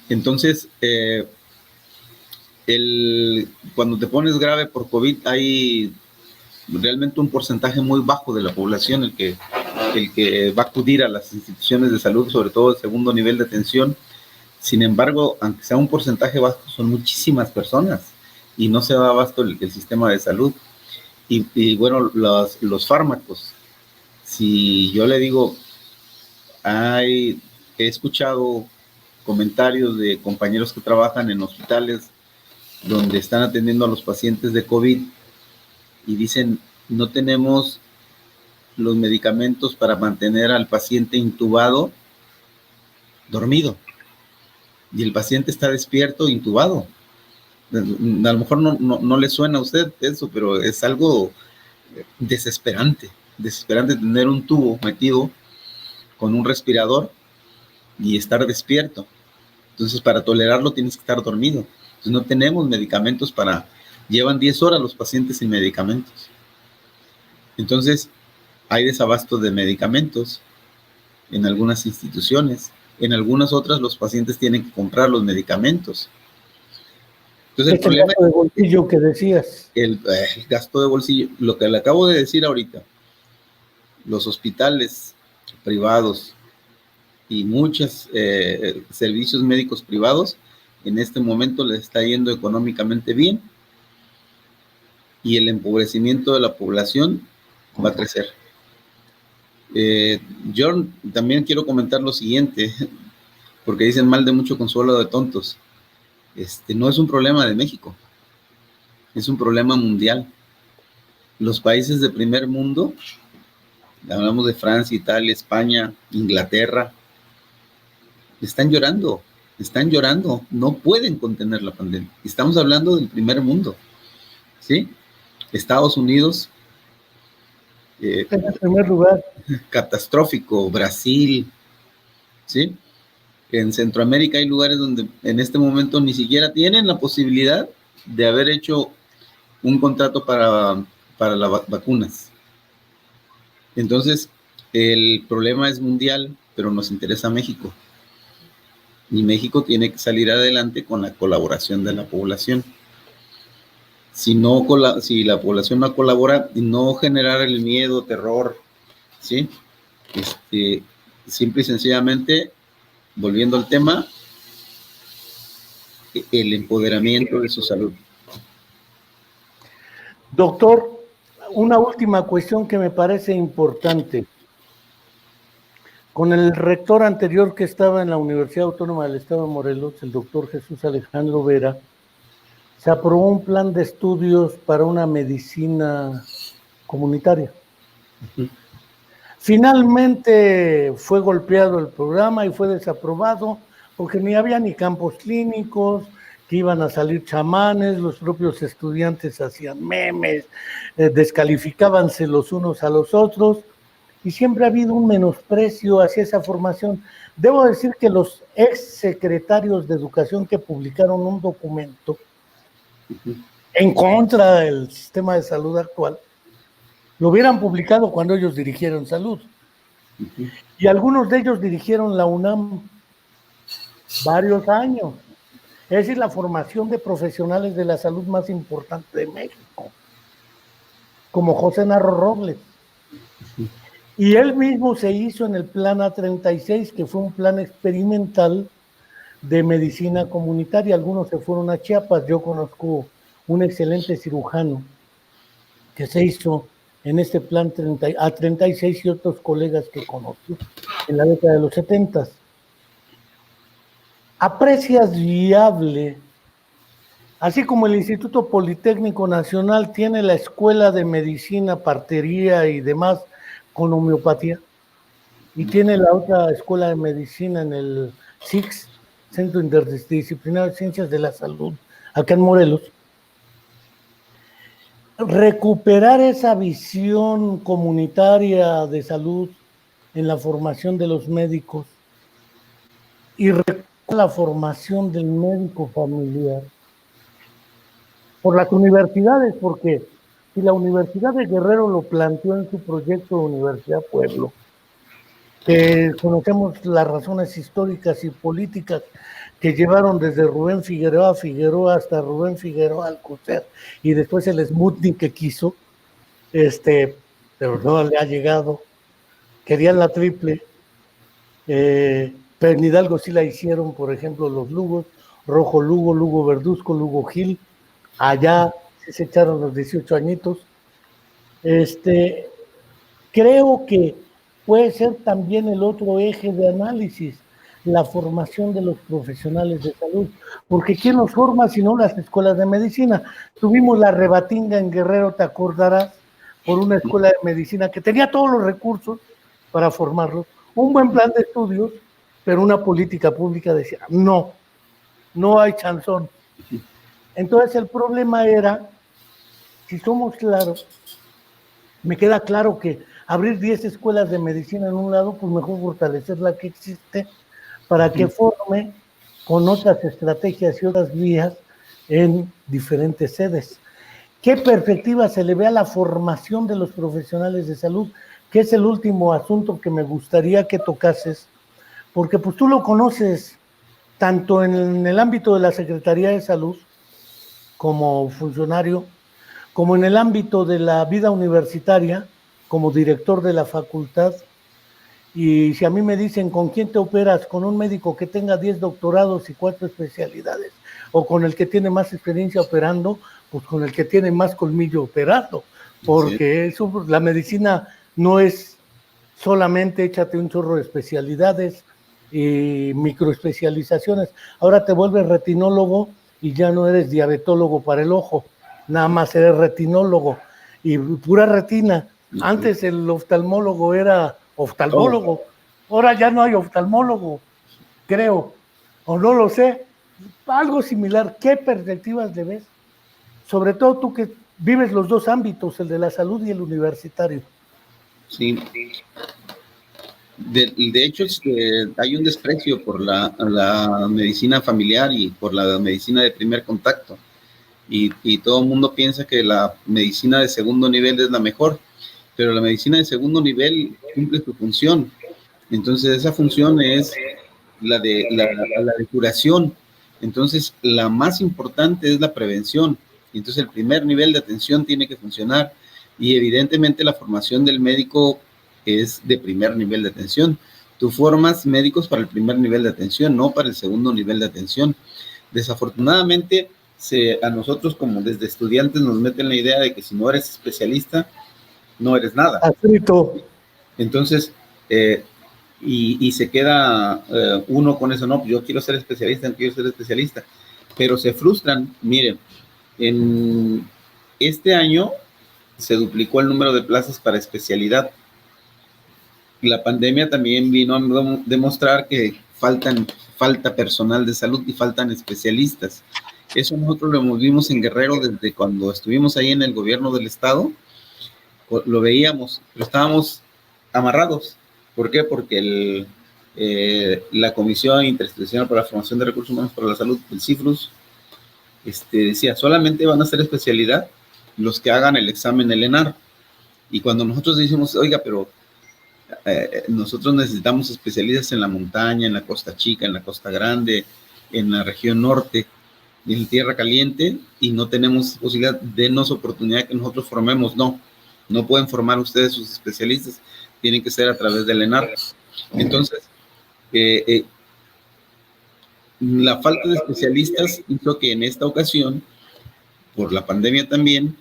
Entonces, cuando te pones grave por COVID, hay realmente un porcentaje muy bajo de la población el que va a acudir a las instituciones de salud, sobre todo el segundo nivel de atención. Sin embargo, aunque sea un porcentaje bajo, son muchísimas personas y no se da abasto el sistema de salud. Y bueno, los fármacos, si yo le digo, he escuchado comentarios de compañeros que trabajan en hospitales donde están atendiendo a los pacientes de COVID y dicen, no tenemos los medicamentos para mantener al paciente intubado, dormido, y el paciente está despierto, intubado. A lo mejor no le suena a usted eso, pero es algo desesperante tener un tubo metido con un respirador y estar despierto. Entonces, para tolerarlo tienes que estar dormido. Entonces, no tenemos medicamentos llevan 10 horas los pacientes sin medicamentos. Entonces, hay desabasto de medicamentos en algunas instituciones. En algunas otras, los pacientes tienen que comprar los medicamentos. Entonces, el problema gasto de bolsillo que decías. El gasto de bolsillo, lo que le acabo de decir ahorita, los hospitales privados y muchos servicios médicos privados, en este momento les está yendo económicamente bien y el empobrecimiento de la población va a crecer. Yo también quiero comentar lo siguiente. porque dicen mal de mucho consuelo de tontos. No es un problema de México, es un problema mundial. Los países de primer mundo, hablamos de Francia, Italia, España, Inglaterra, están llorando, no pueden contener la pandemia. Estamos hablando del primer mundo, ¿sí? Estados Unidos, En el primer lugar. catastrófico, Brasil, ¿sí? En Centroamérica hay lugares donde en este momento ni siquiera tienen la posibilidad de haber hecho un contrato para las vacunas. Entonces, el problema es mundial, pero nos interesa México. Y México tiene que salir adelante con la colaboración de la población. Si la población no colabora y no generar el miedo, terror, ¿sí? Simple y sencillamente, volviendo al tema, el empoderamiento de su salud. Doctor, una última cuestión que me parece importante. Con el rector anterior que estaba en la Universidad Autónoma del Estado de Morelos, el doctor Jesús Alejandro Vera, se aprobó un plan de estudios para una medicina comunitaria. Uh-huh. Finalmente fue golpeado el programa y fue desaprobado porque ni había ni campos clínicos, que iban a salir chamanes, los propios estudiantes hacían memes, descalificábanse los unos a los otros, y siempre ha habido un menosprecio hacia esa formación. Debo decir que los ex secretarios de Educación que publicaron un documento en contra del sistema de salud actual, lo hubieran publicado cuando ellos dirigieron salud. Y algunos de ellos dirigieron la UNAM varios años. Es decir, la formación de profesionales de la salud más importante de México, como José Narro Robles. Y él mismo se hizo en el plan A36, que fue un plan experimental de medicina comunitaria. Algunos se fueron a Chiapas. Yo conozco un excelente cirujano que se hizo en este plan A36 y otros colegas que conocí en la década de los 70. ¿Aprecias viable, así como el Instituto Politécnico Nacional tiene la Escuela de Medicina, Partería y demás con homeopatía, y tiene la otra Escuela de Medicina en el CICS, Centro Interdisciplinario de Ciencias de la Salud, acá en Morelos? Recuperar esa visión comunitaria de salud en la formación de los médicos y la formación del médico familiar por las universidades, porque si la Universidad de Guerrero lo planteó en su proyecto de Universidad Pueblo, que conocemos las razones históricas y políticas que llevaron desde Rubén Figueroa hasta Rubén Figueroa Alcocer, y después el Sputnik que quiso, pero no le ha llegado, querían la triple, pero en Hidalgo sí la hicieron, por ejemplo, los Lugos, Rojo Lugo, Lugo Verduzco, Lugo Gil, allá se echaron los 18 añitos. Creo que puede ser también el otro eje de análisis, la formación de los profesionales de salud, porque ¿quién los forma si no las escuelas de medicina? Tuvimos la rebatinga en Guerrero, te acordarás, por una escuela de medicina que tenía todos los recursos para formarlos, un buen plan de estudios, pero una política pública decía, no hay chanzón. Entonces el problema era, si somos claros, me queda claro que abrir 10 escuelas de medicina en un lado, pues mejor fortalecer la que existe para que forme con otras estrategias y otras vías en diferentes sedes. ¿Qué perspectiva se le ve a la formación de los profesionales de salud? Que es el último asunto que me gustaría que tocases, porque pues tú lo conoces tanto en el ámbito de la Secretaría de Salud como funcionario, como en el ámbito de la vida universitaria, como director de la facultad. Y si a mí me dicen, ¿con quién te operas? ¿Con un médico que tenga 10 doctorados y 4 especialidades? ¿O con el que tiene más experiencia operando? Pues con el que tiene más colmillo operando. Porque eso, la medicina no es solamente échate un chorro de especialidades, microespecializaciones. Ahora te vuelves retinólogo y ya no eres diabetólogo para el ojo, nada más eres retinólogo y pura retina. Antes el oftalmólogo era oftalmólogo, ahora ya no hay oftalmólogo, creo, o no lo sé, algo similar. ¿Qué perspectivas le ves? Sobre todo tú que vives los dos ámbitos, el de la salud y el universitario. Sí. De hecho, hay un desprecio por la medicina familiar y por la medicina de primer contacto. Y todo el mundo piensa que la medicina de segundo nivel es la mejor, pero la medicina de segundo nivel cumple su función. Entonces, esa función es la de curación. Entonces, la más importante es la prevención. Entonces, el primer nivel de atención tiene que funcionar y evidentemente la formación del médico es de primer nivel de atención. Tú formas médicos para el primer nivel de atención, no para el segundo nivel de atención. Desafortunadamente, a nosotros como desde estudiantes nos meten la idea de que si no eres especialista, no eres nada. Adscrito. Entonces, y se queda uno con eso, no, yo quiero ser especialista, pero se frustran. Miren, en este año se duplicó el número de plazas para especialidad. La pandemia también vino a demostrar que falta personal de salud y faltan especialistas. Eso nosotros lo vimos en Guerrero desde cuando estuvimos ahí en el gobierno del estado, lo veíamos, pero estábamos amarrados. ¿Por qué? Porque la Comisión Interinstitucional para la Formación de Recursos Humanos para la Salud, el CIFRUS, decía, solamente van a hacer especialidad los que hagan el examen del ENAR. Y cuando nosotros decimos, oiga, pero nosotros necesitamos especialistas en la montaña, en la Costa Chica, en la Costa Grande, en la región norte, en Tierra Caliente, y no tenemos posibilidad, denos oportunidad que nosotros formemos. No pueden formar ustedes sus especialistas, tienen que ser a través del ENAR. Entonces, la falta de especialistas hizo que en esta ocasión, por la pandemia también,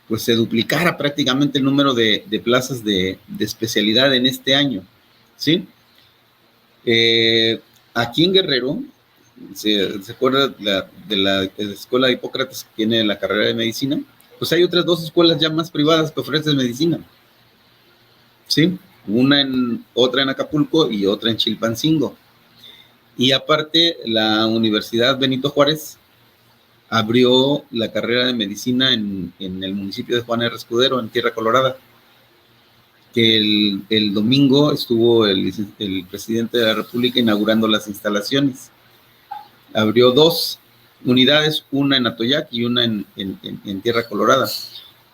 pues se duplicara prácticamente el número de plazas de especialidad en este año, ¿sí? Aquí en Guerrero, ¿se acuerda de la escuela de Hipócrates que tiene la carrera de medicina? Pues hay otras 2 escuelas ya más privadas que ofrecen medicina, ¿sí? Otra en Acapulco y otra en Chilpancingo. Y aparte, la Universidad Benito Juárez abrió la carrera de medicina en el municipio de Juan R. Escudero, en Tierra Colorada, que el domingo estuvo el presidente de la República inaugurando las instalaciones. Abrió 2 unidades, una en Atoyac y una en Tierra Colorada.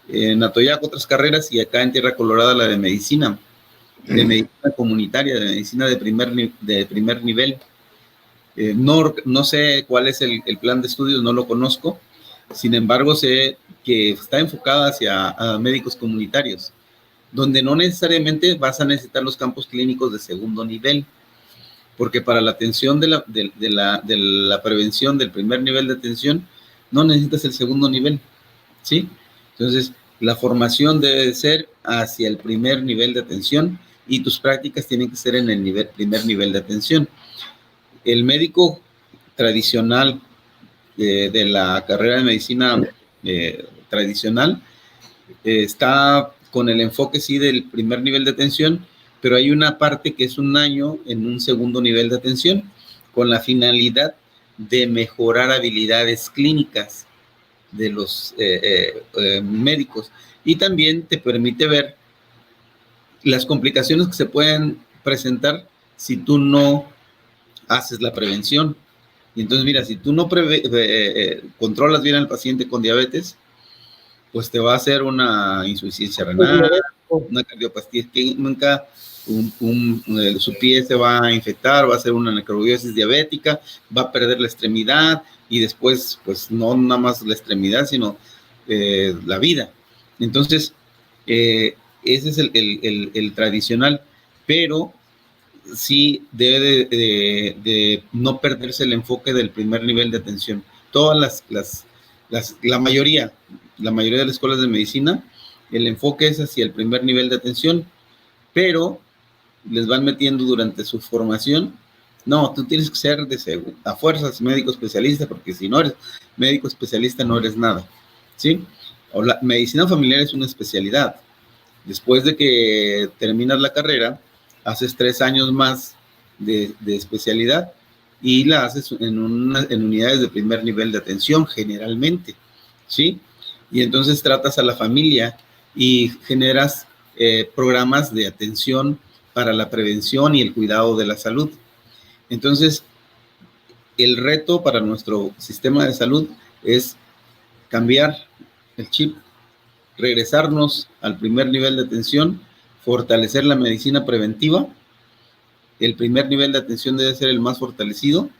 En Atoyac otras carreras y acá en Tierra Colorada la de medicina comunitaria, de medicina de primer nivel. No sé cuál es el plan de estudios, no lo conozco. Sin embargo, sé que está enfocada hacia médicos comunitarios, donde no necesariamente vas a necesitar los campos clínicos de segundo nivel, porque para la atención de la prevención del primer nivel de atención no necesitas el segundo nivel, ¿sí? Entonces, la formación debe ser hacia el primer nivel de atención y tus prácticas tienen que ser en el primer nivel de atención. El médico tradicional de la carrera de medicina tradicional está con el enfoque, sí, del primer nivel de atención, pero hay una parte que es un año en un segundo nivel de atención, con la finalidad de mejorar habilidades clínicas de los médicos, y también te permite ver las complicaciones que se pueden presentar si tú no haces la prevención. Y entonces, mira, si tú no controlas bien al paciente con diabetes, pues te va a hacer una insuficiencia renal, una cardiopatía isquémica, su pie se va a infectar, va a ser una necrobiosis diabética, va a perder la extremidad y después, pues no nada más la extremidad, sino la vida. Entonces, ese es el tradicional, pero sí debe de no perderse el enfoque del primer nivel de atención. Todas la mayoría de las escuelas de medicina, el enfoque es hacia el primer nivel de atención, pero les van metiendo durante su formación No, tú tienes que ser a fuerzas médico especialista, porque si no eres médico especialista no eres nada, ¿sí? O la medicina familiar es una especialidad. Después de que terminas la carrera, haces 3 años más de especialidad y la haces en unidades de primer nivel de atención, generalmente, ¿sí? Y entonces tratas a la familia y generas programas de atención para la prevención y el cuidado de la salud. Entonces, el reto para nuestro sistema de salud es cambiar el chip, regresarnos al primer nivel de atención, fortalecer la medicina preventiva. El primer nivel de atención debe ser el más fortalecido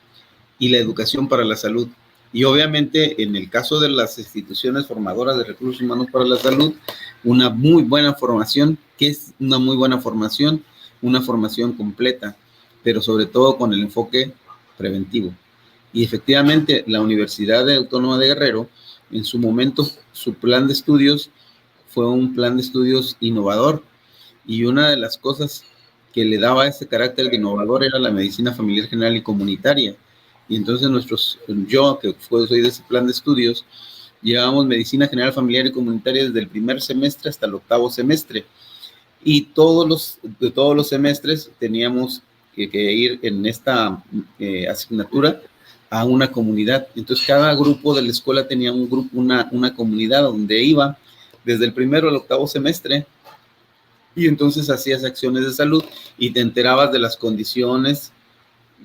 y la educación para la salud. Y obviamente, en el caso de las instituciones formadoras de recursos humanos para la salud, una muy buena formación. ¿Qué es una muy buena formación? Una formación completa, pero sobre todo con el enfoque preventivo. Y efectivamente, la Universidad Autónoma de Guerrero, en su momento, su plan de estudios fue un plan de estudios innovador. Y una de las cosas que le daba ese carácter de innovador era la medicina familiar general y comunitaria. Y entonces yo, que soy de ese plan de estudios, llevábamos medicina general familiar y comunitaria desde el primer semestre hasta el 8º semestre. Y de todos los semestres teníamos que ir en esta asignatura a una comunidad. Entonces cada grupo de la escuela tenía un grupo, una comunidad donde iba desde el primero al 8º semestre, y entonces hacías acciones de salud y te enterabas de las condiciones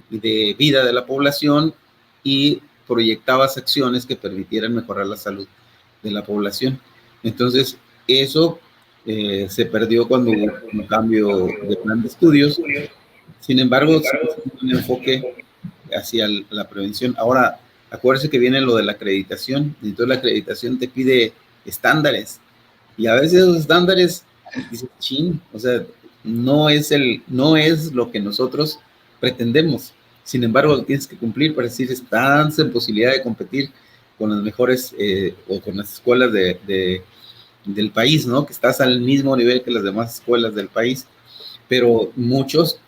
de vida de la población y proyectabas acciones que permitieran mejorar la salud de la población. Entonces, eso se perdió cuando hubo un cambio de plan de estudios. Sin embargo, un enfoque hacia la prevención. Ahora, acuérdese que viene lo de la acreditación, y entonces la acreditación te pide estándares, y a veces esos estándares, dices, chin, o sea, no es lo que nosotros pretendemos. Sin embargo, lo tienes que cumplir para decir, estás en posibilidad de competir con las mejores o con las escuelas del país, ¿no? Que estás al mismo nivel que las demás escuelas del país. Pero muchas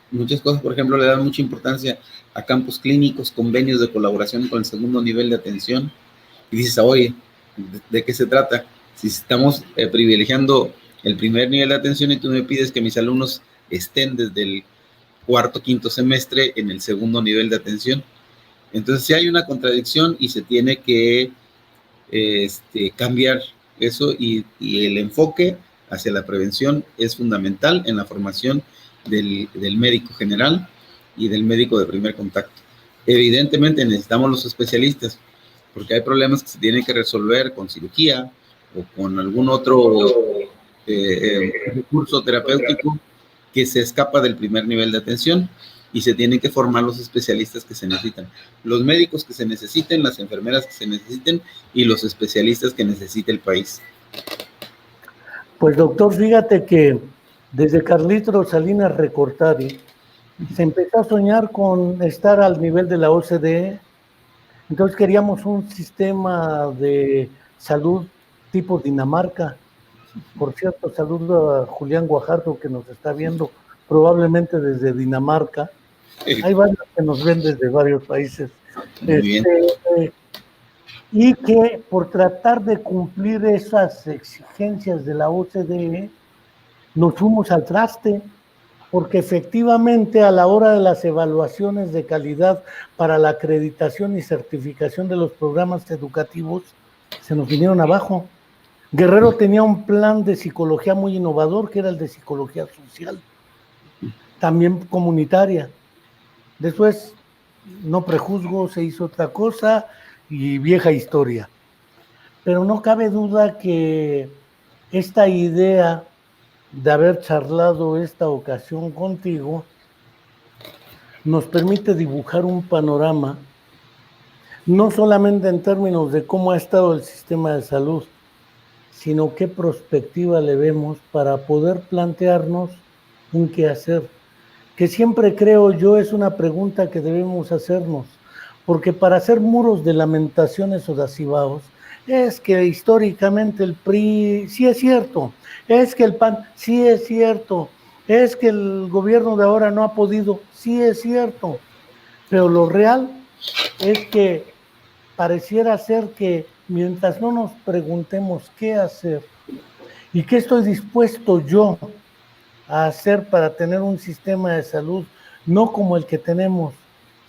cosas, por ejemplo, le dan mucha importancia a campos clínicos, convenios de colaboración con el segundo nivel de atención. Y dices, oye, ¿de qué se trata? Si estamos privilegiando el primer nivel de atención y tú me pides que mis alumnos estén desde el 4º, 5º semestre en el segundo nivel de atención. Entonces sí hay una contradicción y se tiene que cambiar eso, y el enfoque hacia la prevención es fundamental en la formación del médico general y del médico de primer contacto. Evidentemente necesitamos los especialistas, porque hay problemas que se tienen que resolver con cirugía o con algún otro recurso terapéutico que se escapa del primer nivel de atención, y se tienen que formar los especialistas que se necesitan, los médicos que se necesiten, las enfermeras que se necesiten y los especialistas que necesite el país. Pues doctor, fíjate que desde Carlitos Salinas Recortari se empezó a soñar con estar al nivel de la OCDE. Entonces queríamos un sistema de salud tipo Dinamarca. Por cierto, saludo a Julián Guajardo, que nos está viendo probablemente desde Dinamarca. Hay varios que nos ven desde varios países. Y que por tratar de cumplir esas exigencias de la OCDE, nos fuimos al traste, porque efectivamente a la hora de las evaluaciones de calidad para la acreditación y certificación de los programas educativos, se nos vinieron abajo. Guerrero tenía un plan de psicología muy innovador, que era el de psicología social, también comunitaria. Después, no prejuzgo, se hizo otra cosa y vieja historia. Pero no cabe duda que esta idea de haber charlado esta ocasión contigo nos permite dibujar un panorama, no solamente en términos de cómo ha estado el sistema de salud, sino qué perspectiva le vemos para poder plantearnos un qué hacer, que siempre creo yo es una pregunta que debemos hacernos, porque para hacer muros de lamentaciones o de acibaos, es que históricamente el PRI, sí es cierto, es que el PAN, sí es cierto, es que el gobierno de ahora no ha podido, sí es cierto, Pero lo real es que pareciera ser que mientras no nos preguntemos qué hacer y qué estoy dispuesto yo a hacer para tener un sistema de salud no como el que tenemos,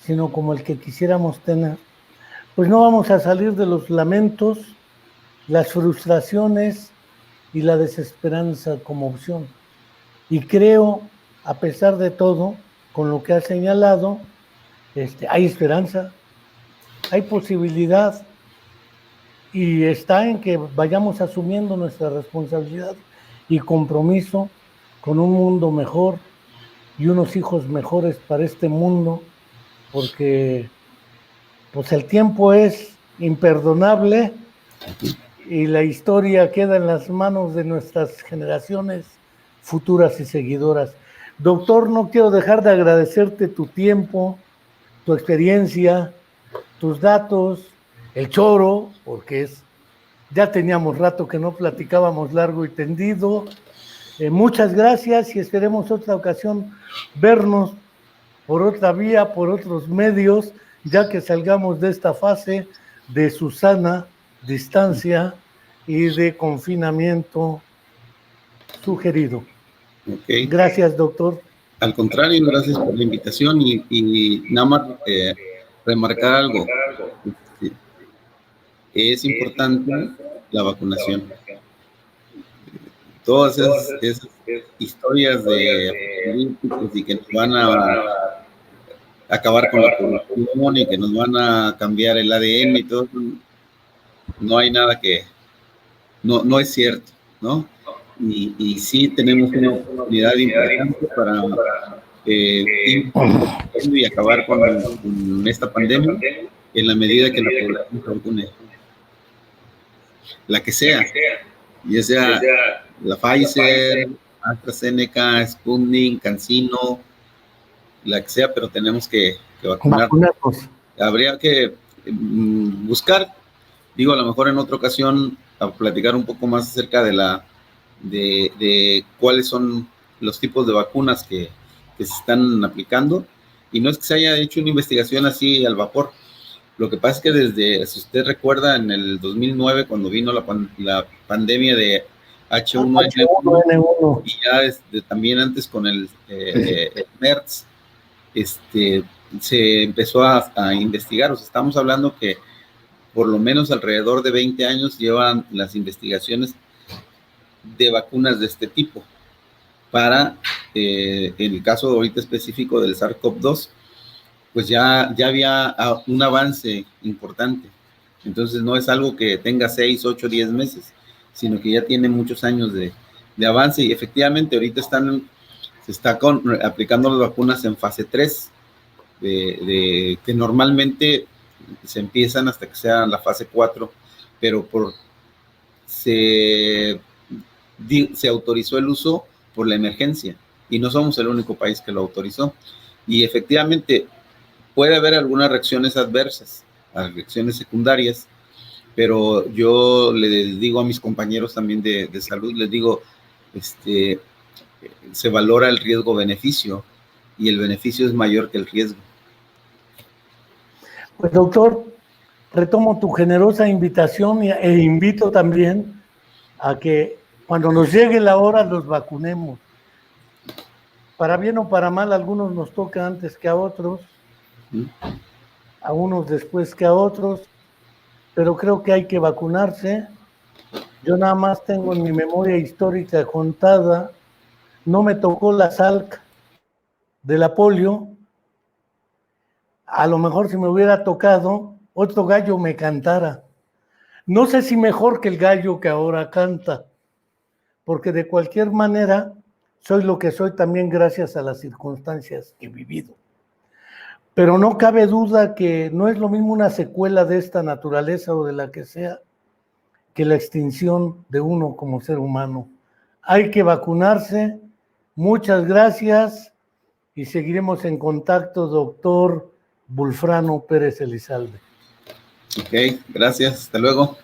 sino como el que quisiéramos tener, pues no vamos a salir de los lamentos, las frustraciones y la desesperanza como opción. Y creo, a pesar de todo, con lo que ha señalado, hay esperanza, hay posibilidad, y está en que vayamos asumiendo nuestra responsabilidad y compromiso con un mundo mejor y unos hijos mejores para este mundo, porque pues el tiempo es imperdonable y la historia queda en las manos de nuestras generaciones futuras y seguidoras. Doctor, no quiero dejar de agradecerte tu tiempo, tu experiencia, tus datos, el choro, porque ya teníamos rato que no platicábamos largo y tendido. Muchas gracias y esperemos otra ocasión vernos por otra vía, por otros medios, ya que salgamos de esta fase de Susana, distancia y de confinamiento sugerido. Okay. Gracias, doctor. Al contrario, gracias por la invitación y nada más remarcar algo. Es importante la vacunación. Todas esas historias de políticos y que nos van a acabar con la población y que nos van a cambiar el ADN y todo, no hay nada que, no es cierto, ¿no? Y sí tenemos una oportunidad importante para ir y acabar con esta pandemia en la medida que la población se vacune. La que sea, ya sea la Pfizer, AstraZeneca, Sputnik, CanSino, la que sea, pero tenemos que vacunarnos. Habría que buscar, digo, a lo mejor en otra ocasión, a platicar un poco más acerca de cuáles son los tipos de vacunas que se están aplicando, y no es que se haya hecho una investigación así al vapor. Lo que pasa es que desde, si usted recuerda, en el 2009, cuando vino la pandemia de H1N1, y ya también antes con el MERS, se empezó a investigar. O sea, estamos hablando que por lo menos alrededor de 20 años llevan las investigaciones de vacunas de este tipo para, en el caso ahorita específico del SARS-CoV-2, pues ya había un avance importante. Entonces no es algo que tenga 6, 8, 10 meses, sino que ya tiene muchos años de avance, y efectivamente ahorita se está aplicando las vacunas en fase 3, que normalmente se empiezan hasta que sea la fase 4, pero se autorizó el uso por la emergencia, y no somos el único país que lo autorizó. Y efectivamente puede haber algunas reacciones adversas, reacciones secundarias, pero yo les digo a mis compañeros también de salud, les digo, se valora el riesgo-beneficio, y el beneficio es mayor que el riesgo. Pues doctor, retomo tu generosa invitación e invito también a que cuando nos llegue la hora los vacunemos. Para bien o para mal, a algunos nos toca antes que a otros, a unos después que a otros, pero creo que hay que vacunarse. Yo nada más tengo en mi memoria histórica contada, no me tocó la Salk de la polio. A lo mejor si me hubiera tocado, otro gallo me cantara. No sé si mejor que el gallo que ahora canta, porque de cualquier manera soy lo que soy también gracias a las circunstancias que he vivido. Pero no cabe duda que no es lo mismo una secuela de esta naturaleza o de la que sea, que la extinción de uno como ser humano. Hay que vacunarse. Muchas gracias y seguiremos en contacto, doctor Bulfrano Pérez Elizalde. Ok, gracias. Hasta luego.